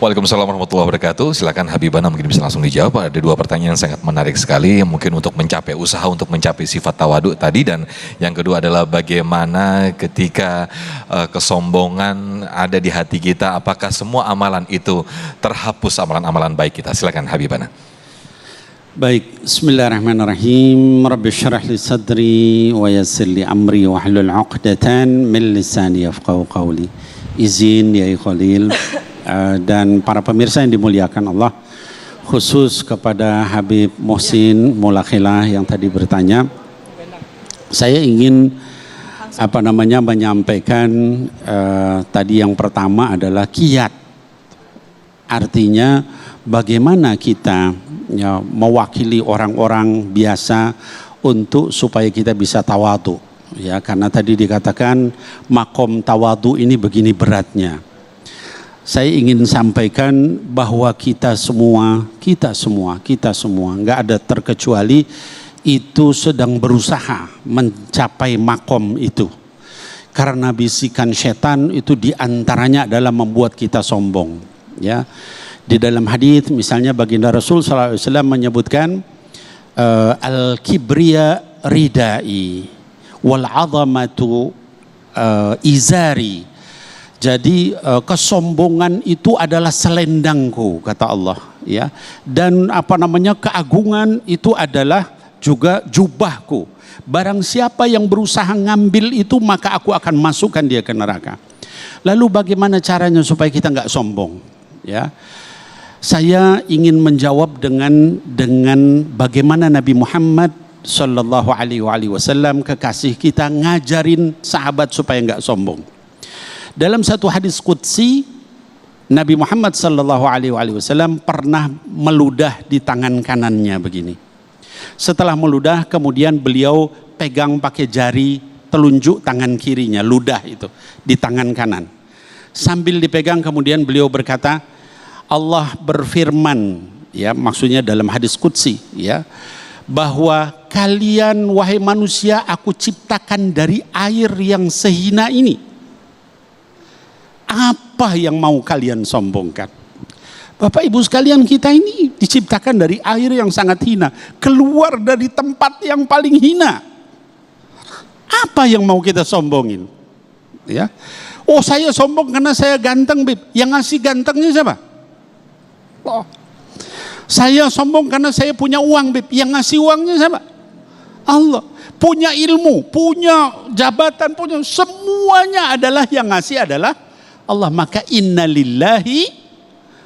Speaker 2: Waalaikumsalam warahmatullahi wabarakatuh. Silakan Habibana mungkin bisa langsung dijawab. Ada 2 pertanyaan yang sangat menarik sekali, mungkin untuk mencapai usaha untuk mencapai sifat tawadhu tadi, dan yang kedua adalah bagaimana ketika kesombongan ada di hati kita, apakah semua amalan itu terhapus, amalan-amalan baik kita. Silakan Habibana.
Speaker 5: Baik, bismillahirrahmanirrahim. Rabbi syrah li sadri wa yassir li amri wa hlul 'uqdatan min lisani yafqahu qawli. Izin ya Khalil dan para pemirsa yang dimuliakan Allah, khusus kepada Habib Mohsin Mulahela yang tadi bertanya, saya ingin menyampaikan tadi yang pertama adalah kiat, artinya bagaimana kita ya, mewakili orang-orang biasa untuk supaya kita bisa tawadu. Ya, karena tadi dikatakan makom tawadu ini begini beratnya. Saya ingin sampaikan bahwa kita semua, nggak ada terkecuali itu sedang berusaha mencapai makom itu. Karena bisikan setan itu diantaranya adalah membuat kita sombong. Ya, di dalam hadis misalnya baginda Rasul SAW menyebutkan al-kibriya ridai wal azamatu izari. Jadi kesombongan itu adalah selendangku, kata Allah, ya. Dan keagungan itu adalah juga jubahku. Barang siapa yang berusaha ngambil itu, maka aku akan masukkan dia ke neraka. Lalu bagaimana caranya supaya kita nggak sombong? Ya, saya ingin menjawab dengan bagaimana Nabi Muhammad Sallallahu Alaihi Wasallam, kekasih kita, ngajarin sahabat supaya nggak sombong. Dalam satu hadis qudsi, Nabi Muhammad Sallallahu Alaihi Wasallam pernah meludah di tangan kanannya begini. Setelah meludah, kemudian beliau pegang pakai jari telunjuk tangan kirinya, ludah itu di tangan kanan. Sambil dipegang, kemudian beliau berkata, Allah berfirman, ya, maksudnya dalam hadis qudsi, ya, bahwa kalian wahai manusia aku ciptakan dari air yang sehina ini. Apa yang mau kalian sombongkan? Bapak Ibu sekalian, kita ini diciptakan dari air yang sangat hina, keluar dari tempat yang paling hina. Apa yang mau kita sombongin? Ya. Oh, saya sombong karena saya ganteng, Bib. Yang ngasih gantengnya siapa? Oh. Saya sombong karena saya punya uang, Bib. Yang ngasih uangnya siapa? Allah. Punya ilmu, punya jabatan, punya semuanya adalah yang ngasih adalah Allah. Maka innalillahi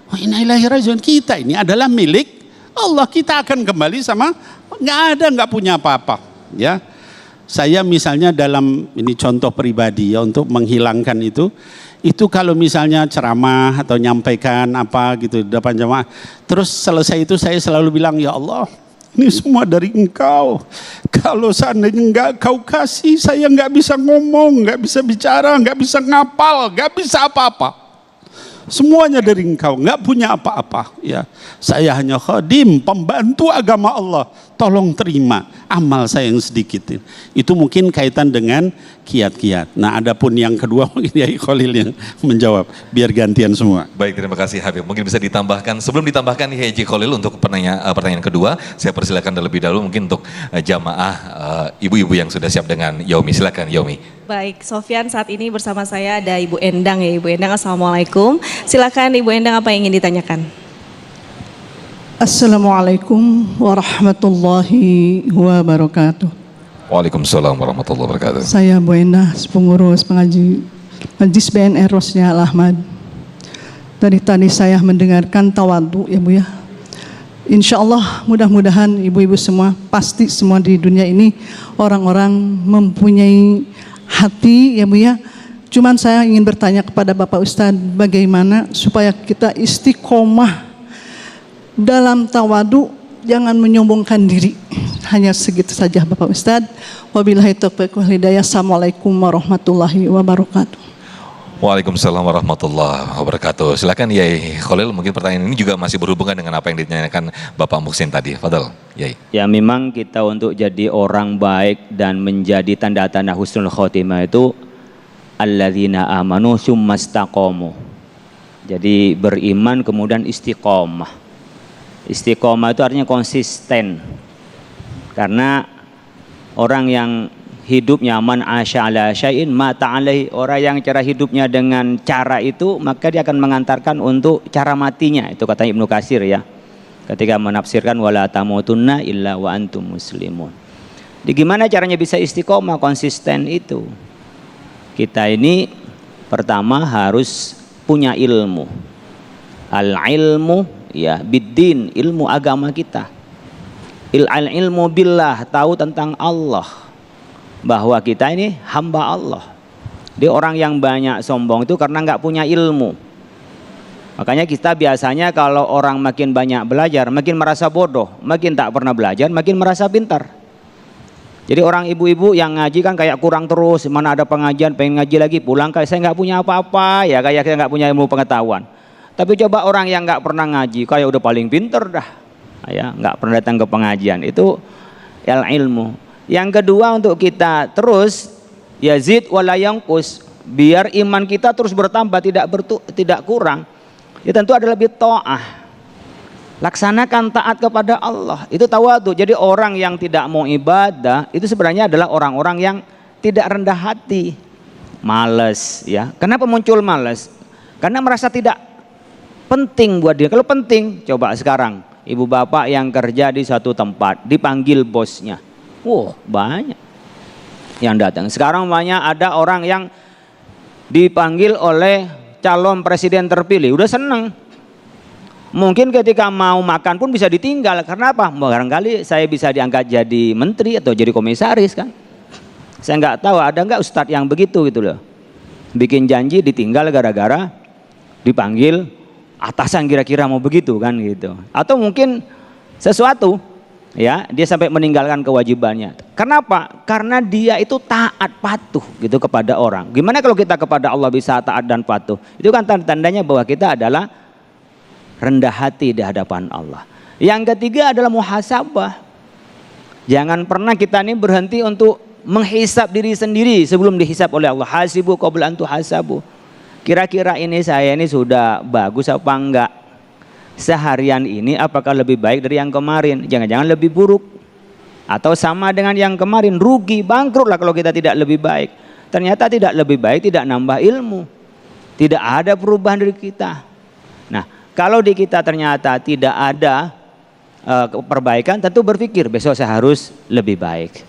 Speaker 5: wa inna ilaihi rajiun. Kita ini adalah milik Allah. Kita akan kembali sama nggak punya apa-apa. Ya, saya misalnya dalam ini contoh pribadi ya, untuk menghilangkan itu kalau misalnya ceramah atau nyampaikan apa gitu di depan jemaah, terus selesai itu saya selalu bilang, ya Allah, ini semua dari Engkau. Kalau seandainya enggak Kau kasih, saya enggak bisa ngomong, enggak bisa bicara, enggak bisa ngapal, enggak bisa apa-apa. Semuanya dari Engkau, enggak punya apa-apa. Ya, saya hanya khadim, pembantu agama Allah. Tolong terima amal saya yang sedikit. Itu mungkin kaitan dengan kiat-kiat. Nah, adapun yang kedua mungkin Yai Khalil yang menjawab. Biar gantian semua.
Speaker 2: Baik, terima kasih Habib. Mungkin bisa ditambahkan, sebelum ditambahkan Yai Khalil untuk pertanyaan kedua, saya persilakan terlebih dahulu mungkin untuk jamaah ibu-ibu yang sudah siap dengan Yaumi. Silakan Yaumi.
Speaker 4: Baik, Sofyan, saat ini bersama saya ada Ibu Endang ya. Ibu Endang, Assalamualaikum. Silakan Ibu Endang, apa yang ingin ditanyakan?
Speaker 9: Assalamualaikum warahmatullahi wabarakatuh.
Speaker 2: Waalaikumsalam warahmatullahi wabarakatuh.
Speaker 9: Saya Bu Endah, pengurus Majlis BNR Rosnya Al-Ahmad. Dari tadi saya mendengarkan tawadhu ya Bu ya. Insya Allah mudah-mudahan ibu-ibu semua, pasti semua di dunia ini orang-orang mempunyai hati ya Bu ya. Cuman saya ingin bertanya kepada Bapak Ustadz, bagaimana supaya kita istiqomah dalam tawadhu, jangan menyombongkan diri. Hanya segitu saja Bapak Ustadz. Wabillahi taufiq wal hidayah. Assalamualaikum warahmatullahi wabarakatuh.
Speaker 2: Waalaikumsalam warahmatullahi wabarakatuh. Silakan Yai Khalil, mungkin pertanyaan ini juga masih berhubungan dengan apa yang ditanyakan Bapak Muhsin tadi. Fadal, Yai.
Speaker 6: Ya, memang kita untuk jadi orang baik dan menjadi tanda-tanda husnul khotimah itu alladzina amanu summa istaqamu. Jadi beriman kemudian istiqomah. Istiqomah itu artinya konsisten. Karena orang yang hidupnya man asya ala syai'in mata alaihi, orang yang cara hidupnya dengan cara itu, maka dia akan mengantarkan untuk cara matinya. Itu kata Ibnu Katsir ya, ketika menafsirkan wala tamutunna illa wa antum muslimun. Jadi gimana caranya bisa istiqomah, konsisten itu? Kita ini pertama harus punya ilmu. Al-ilmu ya biddin, ilmu agama kita. Ilmu billah, tahu tentang Allah, bahwa kita ini hamba Allah. Dia orang yang banyak sombong itu karena nggak punya ilmu.
Speaker 7: Makanya kita biasanya kalau orang makin banyak belajar, makin merasa bodoh, makin tak pernah belajar, makin merasa pintar. Jadi orang ibu-ibu yang ngaji kan kayak kurang terus, mana ada pengajian pengen ngaji lagi, pulang kayak saya nggak punya apa-apa, ya kayak saya nggak punya ilmu pengetahuan. Tapi coba orang yang nggak pernah ngaji, kayak udah paling pinter dah, ya nggak pernah datang ke pengajian, itu ilmu. Yang kedua untuk kita terus yazid wala yanqus, biar iman kita terus bertambah, tidak kurang. Ya tentu adalah bitta'ah. Laksanakan taat kepada Allah. Itu tawadhu. Jadi orang yang tidak mau ibadah itu sebenarnya adalah orang-orang yang tidak rendah hati. Malas ya. Kenapa muncul malas? Karena merasa tidak penting buat dia. Kalau penting, coba sekarang ibu bapak yang kerja di satu tempat dipanggil bosnya. Wow, banyak yang datang. Sekarang banyak ada orang yang dipanggil oleh calon presiden terpilih, udah seneng. Mungkin ketika mau makan pun bisa ditinggal. Karena apa? Barangkali saya bisa diangkat jadi menteri atau jadi komisaris kan. Saya nggak tahu ada nggak ustadz yang begitu gitu loh. Bikin janji ditinggal gara-gara dipanggil atasan kira-kira mau begitu kan gitu. Atau mungkin sesuatu ya dia sampai meninggalkan kewajibannya. Kenapa? Karena dia itu taat patuh gitu kepada orang. Gimana kalau kita kepada Allah bisa taat dan patuh? Itu kan tandanya bahwa kita adalah rendah hati di hadapan Allah. Yang ketiga adalah muhasabah. Jangan pernah kita ini berhenti untuk menghisap diri sendiri sebelum dihisap oleh Allah. Hasibu qabla an tuhasabu. Kira-kira ini saya ini sudah bagus apa enggak? Seharian ini apakah lebih baik dari yang kemarin? Jangan-jangan lebih buruk. Atau sama dengan yang kemarin, rugi, bangkrut lah kalau kita tidak lebih baik. Ternyata tidak lebih baik, tidak nambah ilmu. Tidak ada perubahan dari kita. Nah, kalau di kita ternyata tidak ada perbaikan, tentu berpikir besok saya harus lebih baik.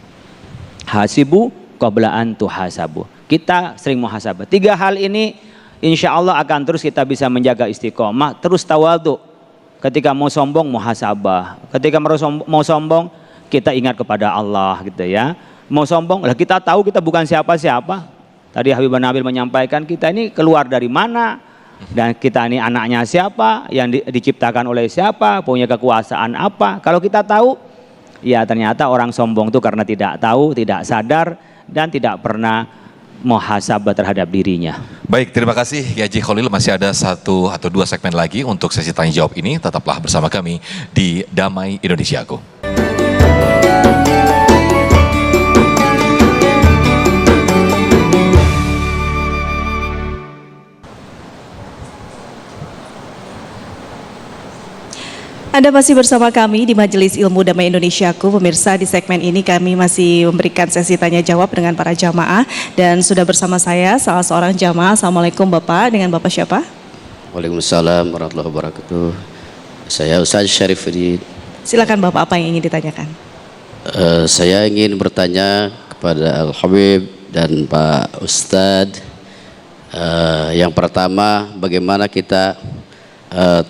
Speaker 7: Hasibu qabla an tuhasabu. Kita sering muhasabah. 3 hal ini insya Allah akan terus kita bisa menjaga istiqomah, terus tawadhu. Ketika mau sombong muhasabah. Ketika mau sombong kita ingat kepada Allah gitu ya. Mau sombong, lah kita tahu kita bukan siapa-siapa. Tadi Habibur Nabil menyampaikan kita ini keluar dari mana dan kita ini anaknya siapa, yang diciptakan oleh siapa, punya kekuasaan apa. Kalau kita tahu, ya ternyata orang sombong itu karena tidak tahu, tidak sadar dan tidak pernah muhasabah terhadap dirinya.
Speaker 2: Baik, terima kasih Ya Haji Khalil. Masih ada 1 atau 2 segmen lagi untuk sesi tanya jawab ini. Tetaplah bersama kami di Damai Indonesiaku.
Speaker 4: Anda masih bersama kami di Majelis Ilmu Damai Indonesiaku. Pemirsa, di segmen ini kami masih memberikan sesi tanya jawab dengan para jamaah. Dan sudah bersama saya salah seorang jamaah. Assalamualaikum Bapak, dengan Bapak siapa?
Speaker 10: Waalaikumsalam warahmatullahi wabarakatuh. Saya Ustaz Syarifuddin. Silakan
Speaker 4: Bapak, apa yang ingin ditanyakan?
Speaker 10: Saya ingin bertanya kepada Al-Habib dan Pak Ustadz. Yang pertama, bagaimana kita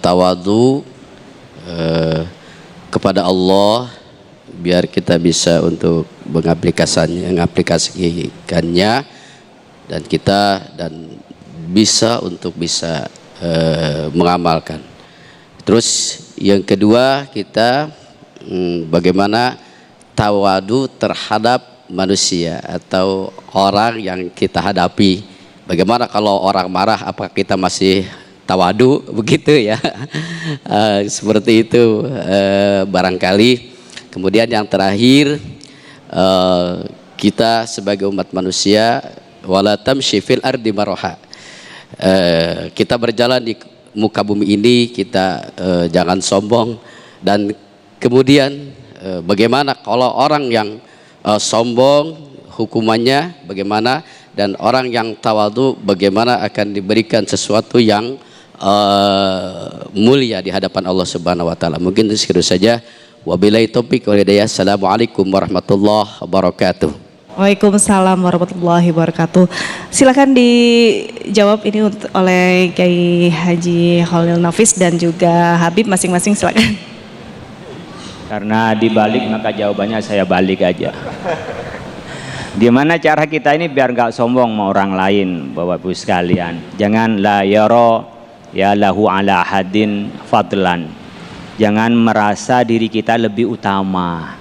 Speaker 10: tawadhu kepada Allah biar kita bisa untuk mengaplikasikannya dan kita bisa mengamalkan. Terus yang kedua, kita bagaimana tawadhu terhadap manusia atau orang yang kita hadapi. Bagaimana kalau orang marah, apakah kita masih tawadu begitu ya? Seperti itu barangkali. Kemudian yang terakhir, kita sebagai umat manusia wala tamshi fil ardi maraha. Kita berjalan di muka bumi ini, kita jangan sombong. Dan kemudian bagaimana kalau orang yang sombong hukumannya bagaimana, dan orang yang tawadu bagaimana akan diberikan sesuatu yang mulia di hadapan Allah Subhanahu wa taala. Mungkin segitu saja. Wabillahi taufiq wal hidayah. Assalamualaikum warahmatullahi wabarakatuh.
Speaker 4: Waalaikumsalam warahmatullahi wabarakatuh. Silakan dijawab ini oleh Kiai Haji Khalil Nafis dan juga Habib masing-masing, silakan.
Speaker 7: Karena dibalik maka jawabannya saya balik aja. Gimana cara kita ini biar nggak sombong sama orang lain, Bapak Ibu sekalian? Jangan la yara
Speaker 6: ya lahu ala hadin fadlan. Jangan merasa diri kita lebih utama.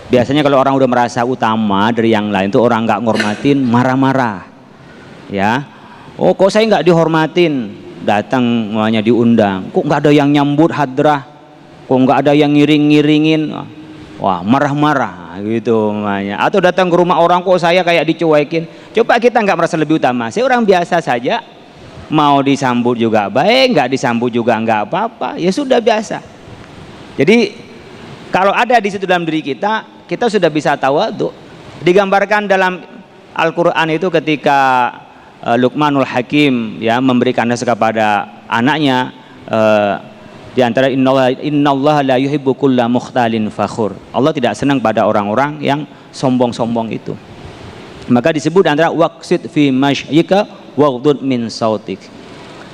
Speaker 6: Biasanya kalau orang udah merasa utama dari yang lain tuh orang nggak ngormatin, marah-marah. Ya, oh kok saya nggak dihormatin, datang namanya diundang, kok nggak ada yang nyambut hadrah, kok nggak ada yang ngiring-ngiringin, wah marah-marah gitu namanya. Atau datang ke rumah orang, kok saya kayak dicuekin. Coba kita nggak merasa lebih utama, saya orang biasa saja, mau disambut juga baik, nggak disambut juga nggak apa-apa, ya sudah biasa. Jadi kalau ada di situ dalam diri kita, kita sudah bisa tawadhu. Digambarkan dalam Al-Quran itu ketika Luqmanul Hakim ya memberikan nasihat kepada anaknya, di antara innallaha la yuhibbu kulla mukhtalin fakhur. Allah tidak senang pada orang-orang yang sombong-sombong itu. Maka disebut antara waqsid fi mashyika waghdud min sautik.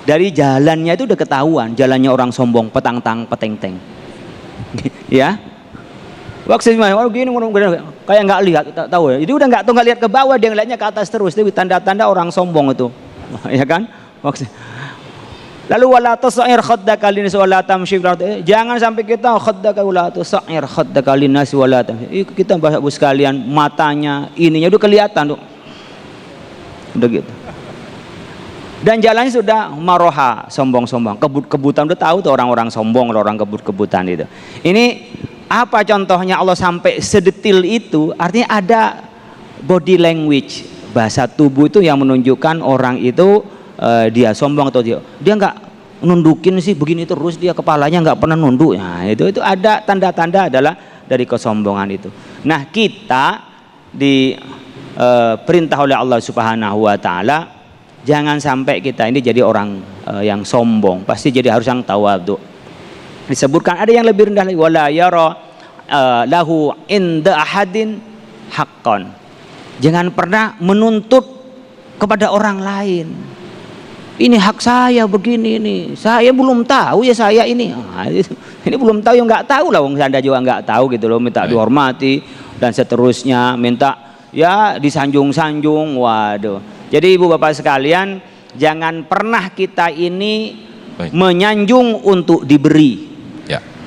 Speaker 6: Dari jalannya itu udah ketahuan, jalannya orang sombong, petang-tang, peteng-teng. Ya. Waktu gini kayak nggak lihat, tahu ya. Jadi udah nggak lihat ke bawah, dia ngeliatnya ke atas terus. Itu tanda-tanda orang sombong itu, ya kan? Lalu wala tasair khaddaka linnas wala tamshi. Jangan sampai kita khaddaka wala tasair khaddaka linnas wala tamshi. Kita Bapak Ibu sekalian, matanya, ininya udah kelihatan tuh. Udah gitu. Dan jalannya sudah maroha, sombong-sombong, kebut-kebutan. Udah tahu tuh orang-orang sombong, orang kebut-kebutan itu. Ini apa contohnya Allah sampai sedetil itu? Artinya ada body language, bahasa tubuh itu yang menunjukkan orang itu dia sombong atau dia nggak nundukin sih begini terus, dia kepalanya nggak pernah nunduk. Nah, itu ada tanda-tanda adalah dari kesombongan itu. Nah, kita diperintah oleh Allah Subhanahu wa taala jangan sampai kita ini jadi orang yang sombong, pasti jadi harus yang tawadhu. Disebutkan ada yang lebih rendah lagi, wala yara lahu inda ahadin haqqan. Jangan pernah menuntut kepada orang lain. Ini hak saya begini ini, saya belum tahu ya saya ini. Nah, ini belum tahu, yang nggak tahu lah, wong Anda juga nggak tahu gitu loh, minta dihormati dan seterusnya, minta ya disanjung-sanjung. Waduh. Jadi Ibu Bapak sekalian, jangan pernah kita ini menyanjung untuk diberi.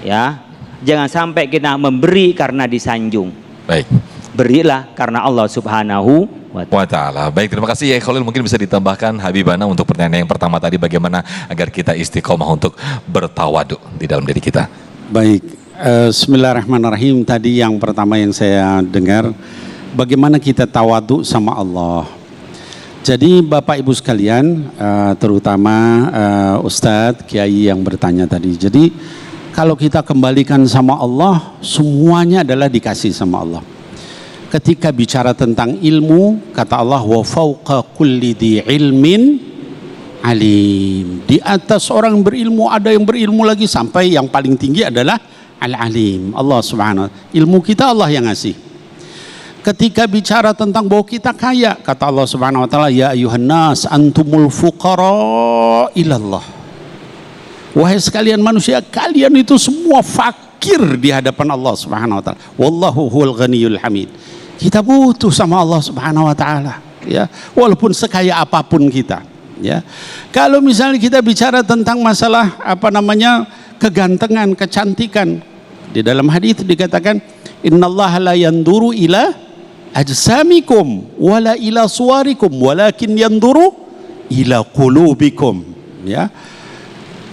Speaker 6: Ya, jangan sampai kita memberi karena disanjung.
Speaker 2: Baik.
Speaker 6: Berilah karena Allah Subhanahu wa
Speaker 2: ta'ala. Baik, terima kasih ya Khalil. Mungkin bisa ditambahkan Habibana untuk pertanyaan yang pertama tadi, bagaimana agar kita istiqomah untuk bertawaduk di dalam diri kita.
Speaker 5: Baik, bismillahirrahmanirrahim. Tadi yang pertama yang saya dengar, bagaimana kita tawaduk sama Allah. Jadi Bapak Ibu sekalian, terutama Ustadz Kiai yang bertanya tadi. Jadi kalau kita kembalikan sama Allah, semuanya adalah dikasih sama Allah. Ketika bicara tentang ilmu, kata Allah, wa fauqa kulli dhi ilmin alim. Di atas orang berilmu ada yang berilmu lagi, sampai yang paling tinggi adalah al-alim, Allah Subhanahu wa ta'ala. Ilmu kita Allah yang ngasih. Ketika bicara tentang bahwa kita kaya, kata Allah Subhanahu wa ta'ala, ya ayuhan nas antumul fuqara ilallah. Wahai sekalian manusia, kalian itu semua fakir di hadapan Allah Subhanahu wa taala. Wallahu huwal ghaniyul hamid. Kita butuh sama Allah Subhanahu wa taala, ya. Walaupun sekaya apapun kita, ya. Kalau misalnya kita bicara tentang masalah kegantengan, kecantikan, di dalam hadis dikatakan innallaha la yanduru ila ajsamikum wala ila suwarikum walakin yanduru ila qulubikum, ya.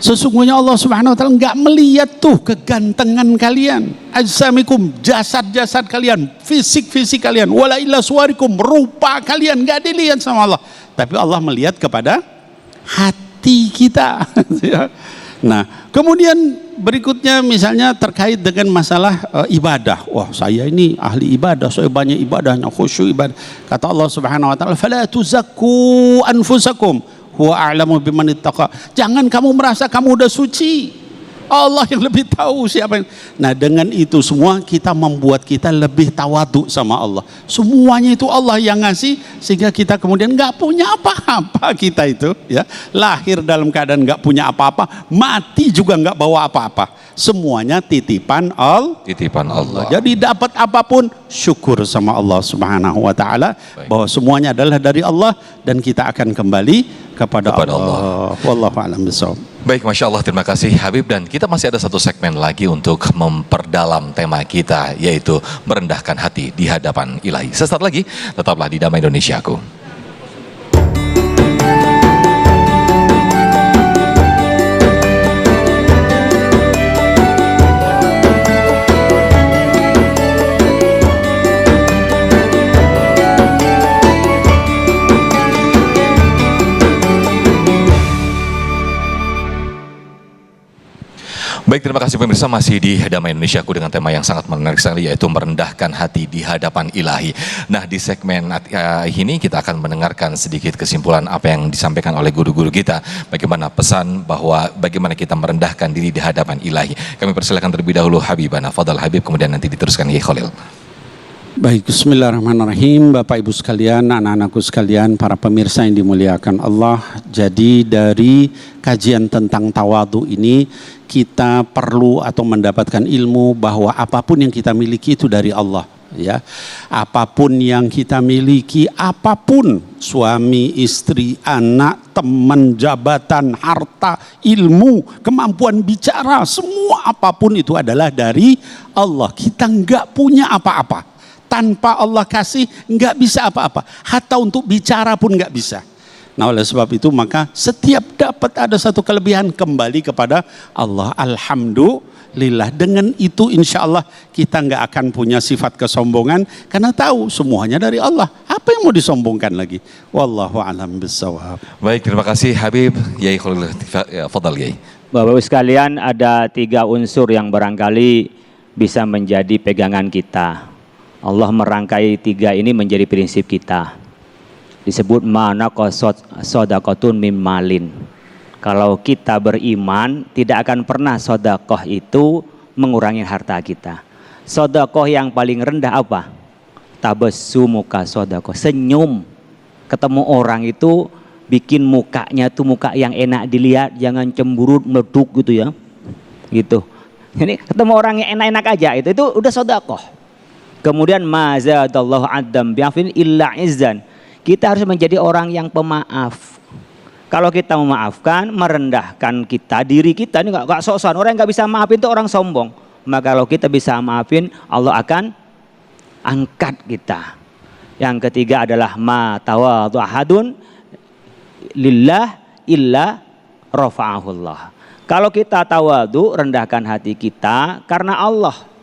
Speaker 5: Sesungguhnya Allah Subhanahu wa taala enggak melihat tuh kegantengan kalian, ajsamikum, jasad-jasad kalian, fisik-fisik kalian, wala ila suwarikum, rupa kalian enggak dilihat sama Allah, tapi Allah melihat kepada hati kita. Nah, kemudian berikutnya misalnya terkait dengan masalah ibadah. Wah, saya ini ahli ibadah, saya banyak ibadahnya, khusyuk ibadah. Kata Allah Subhanahu wa taala, fala tuzakku anfusakum huwa a'lamu biman ittaqa. Jangan kamu merasa kamu udah suci, Allah yang lebih tahu siapa yang. Nah, dengan itu semua kita membuat kita lebih tawadhu sama Allah. Semuanya itu Allah yang ngasih, sehingga kita kemudian nggak punya apa-apa. Kita itu ya lahir dalam keadaan nggak punya apa-apa, mati juga nggak bawa apa-apa. Semuanya titipan Allah. Jadi dapat apapun syukur sama Allah Subhanahu wa taala bahwa semuanya adalah dari Allah dan kita akan kembali kepada Allah. Wallahu a'lam bishawab.
Speaker 2: Baik, Masya Allah, terima kasih Habib. Dan kita masih ada satu segmen lagi untuk memperdalam tema kita, yaitu merendahkan hati di hadapan ilahi. Sesaat lagi, tetaplah di Damai Indonesiaku. Baik, terima kasih pemirsa, masih di Damai Indonesiaku dengan tema yang sangat menarik sekali, yaitu merendahkan hati di hadapan ilahi. Nah, di segmen ini kita akan mendengarkan sedikit kesimpulan apa yang disampaikan oleh guru-guru kita, bagaimana pesan bahwa bagaimana kita merendahkan diri di hadapan ilahi. Kami persilakan terlebih dahulu Habibana, Fadal Habib, kemudian nanti diteruskan Kiai Khalil.
Speaker 5: Baik, bismillahirrahmanirrahim. Bapak Ibu sekalian, anak-anakku sekalian, para pemirsa yang dimuliakan Allah. Jadi dari kajian tentang tawadhu ini kita perlu atau mendapatkan ilmu bahwa apapun yang kita miliki itu dari Allah, ya. Apapun yang kita miliki, apapun, suami, istri, anak, teman, jabatan, harta, ilmu, kemampuan bicara, semua apapun itu adalah dari Allah. Kita enggak punya apa-apa. Tanpa Allah kasih nggak bisa apa-apa. Hatta untuk bicara pun nggak bisa. Nah, oleh sebab itu maka setiap dapat ada satu kelebihan kembali kepada Allah. Alhamdulillah. Dengan itu insya Allah kita nggak akan punya sifat kesombongan karena tahu semuanya dari Allah. Apa yang mau disombongkan lagi? Wallahu a'lam bishawab.
Speaker 2: Baik, terima kasih Habib. Yai Khalil, fadal Yai.
Speaker 6: Bapak-Ibu sekalian, ada 3 unsur yang barangkali bisa menjadi pegangan kita. Allah merangkai 3 ini menjadi prinsip kita. Disebut mana qasad shadaqatun mim malin. Kalau kita beriman, tidak akan pernah sedekah itu mengurangi harta kita. Sedekah yang paling rendah apa? Tabassumuka sedekah, senyum. Ketemu orang itu bikin mukanya tuh muka yang enak dilihat, jangan cemburut meleduk gitu ya. Gitu. Jadi ketemu orang yang enak-enak aja itu udah sedekah. Kemudian mazadallahu addam bi'afin illa izzan. Kita harus menjadi orang yang pemaaf. Kalau kita memaafkan, merendahkan kita, diri kita ini enggak sok-sokan. Orang yang enggak bisa maafin itu orang sombong. Maka kalau kita bisa maafin, Allah akan angkat kita. Yang ketiga adalah ma tawadhu ahadun lillah illa rafa'ahullah. Kalau kita tawadhu, rendahkan hati kita karena Allah,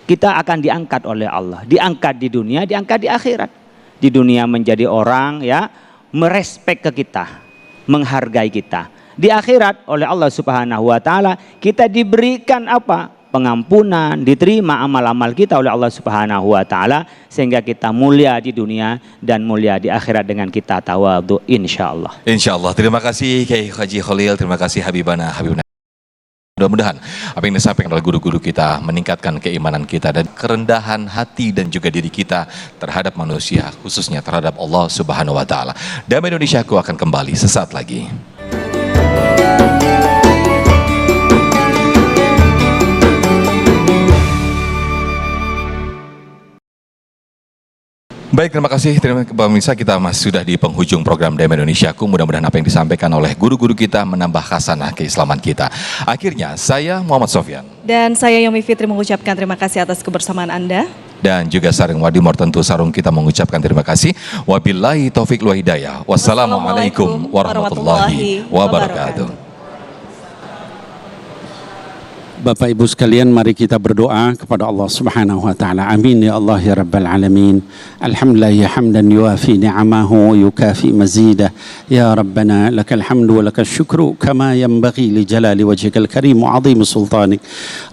Speaker 6: kita akan diangkat oleh Allah, diangkat di dunia, diangkat di akhirat. Di dunia menjadi orang ya merespek ke kita, menghargai kita. Di akhirat oleh Allah Subhanahu wa taala kita diberikan apa? Pengampunan, diterima amal-amal kita oleh Allah Subhanahu wa taala sehingga kita mulia di dunia dan mulia di akhirat dengan kita tawadhu insyaallah.
Speaker 2: Insyaallah. Terima kasih Kiai Haji Khalil, terima kasih Habibana. Mudah-mudahan apa yang disampaikan oleh guru-guru kita meningkatkan keimanan kita dan kerendahan hati dan juga diri kita terhadap manusia, khususnya terhadap Allah Subhanahu wa taala. Damai Indonesiaku akan kembali sesaat lagi. Baik, terima kasih pemirsa, kita masih sudah di penghujung program Damai Indonesiaku. Mudah-mudahan apa yang disampaikan oleh guru-guru kita menambah khasanah keislaman kita. Akhirnya saya Muhammad Sofyan
Speaker 4: dan saya Yomi Fitri mengucapkan terima kasih atas kebersamaan Anda.
Speaker 2: Dan juga Sarung Wadimor, tentu Sarung kita mengucapkan terima kasih. Wabillahi taufiq wal hidayah. Wassalamualaikum warahmatullahi wabarakatuh.
Speaker 5: Bapak Ibu sekalian, mari kita berdoa kepada Allah Subhanahu wa taala. Amin ya Allah ya rabbal alamin. Alhamdulillah ya hamdan yuafi ni'amahu yukafi mazidah. Ya rabbana lakal hamdu wa lakal syukru kama yanbaghi li jalali wajhikal karim wa 'azimi sultanik.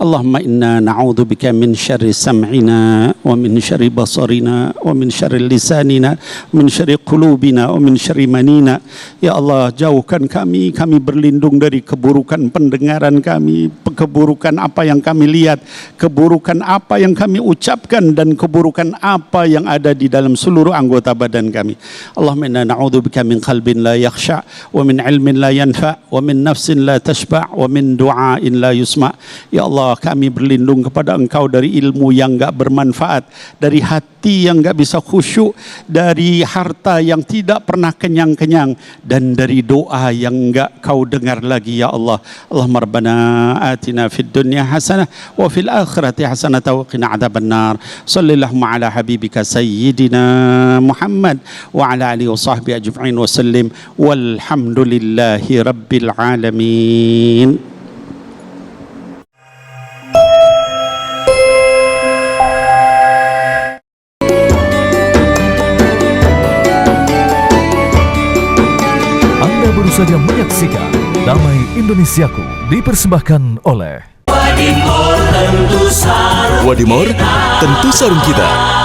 Speaker 5: Allahumma inna na'udzu bika min syarri sam'ina wa min syarri basarina wa min syarri lisanina wa min syarri qulubina wa min syarri manina. Ya Allah, jauhkan kami berlindung dari keburukan pendengaran kami, keburukan apa yang kami lihat, keburukan apa yang kami ucapkan, dan keburukan apa yang ada di dalam seluruh anggota badan kami. Allahumma inna na'udzubika min qalbin la yakhsha wa min ilmin la yanfa wa min nafsin la tashba' wa min du'ain la yusma. Ya Allah, kami berlindung kepada Engkau dari ilmu yang enggak bermanfaat, dari hati hati yang enggak bisa khusyuk, dari harta yang tidak pernah kenyang-kenyang, dan dari doa yang enggak kau dengar lagi ya Allah. Allahumma rabbana atina fid dunya hasanah wa fil akhirati hasanah wa qina adzabannar. Sallallahu ala habibika sayyidina Muhammad wa ala alihi wa sahbihi ajma'in wa sallim walhamdulillahi rabbil alamin.
Speaker 1: Anda baru saja menyaksikan Damai Indonesiaku dipersembahkan oleh
Speaker 11: Wadimor tentu sarung kita.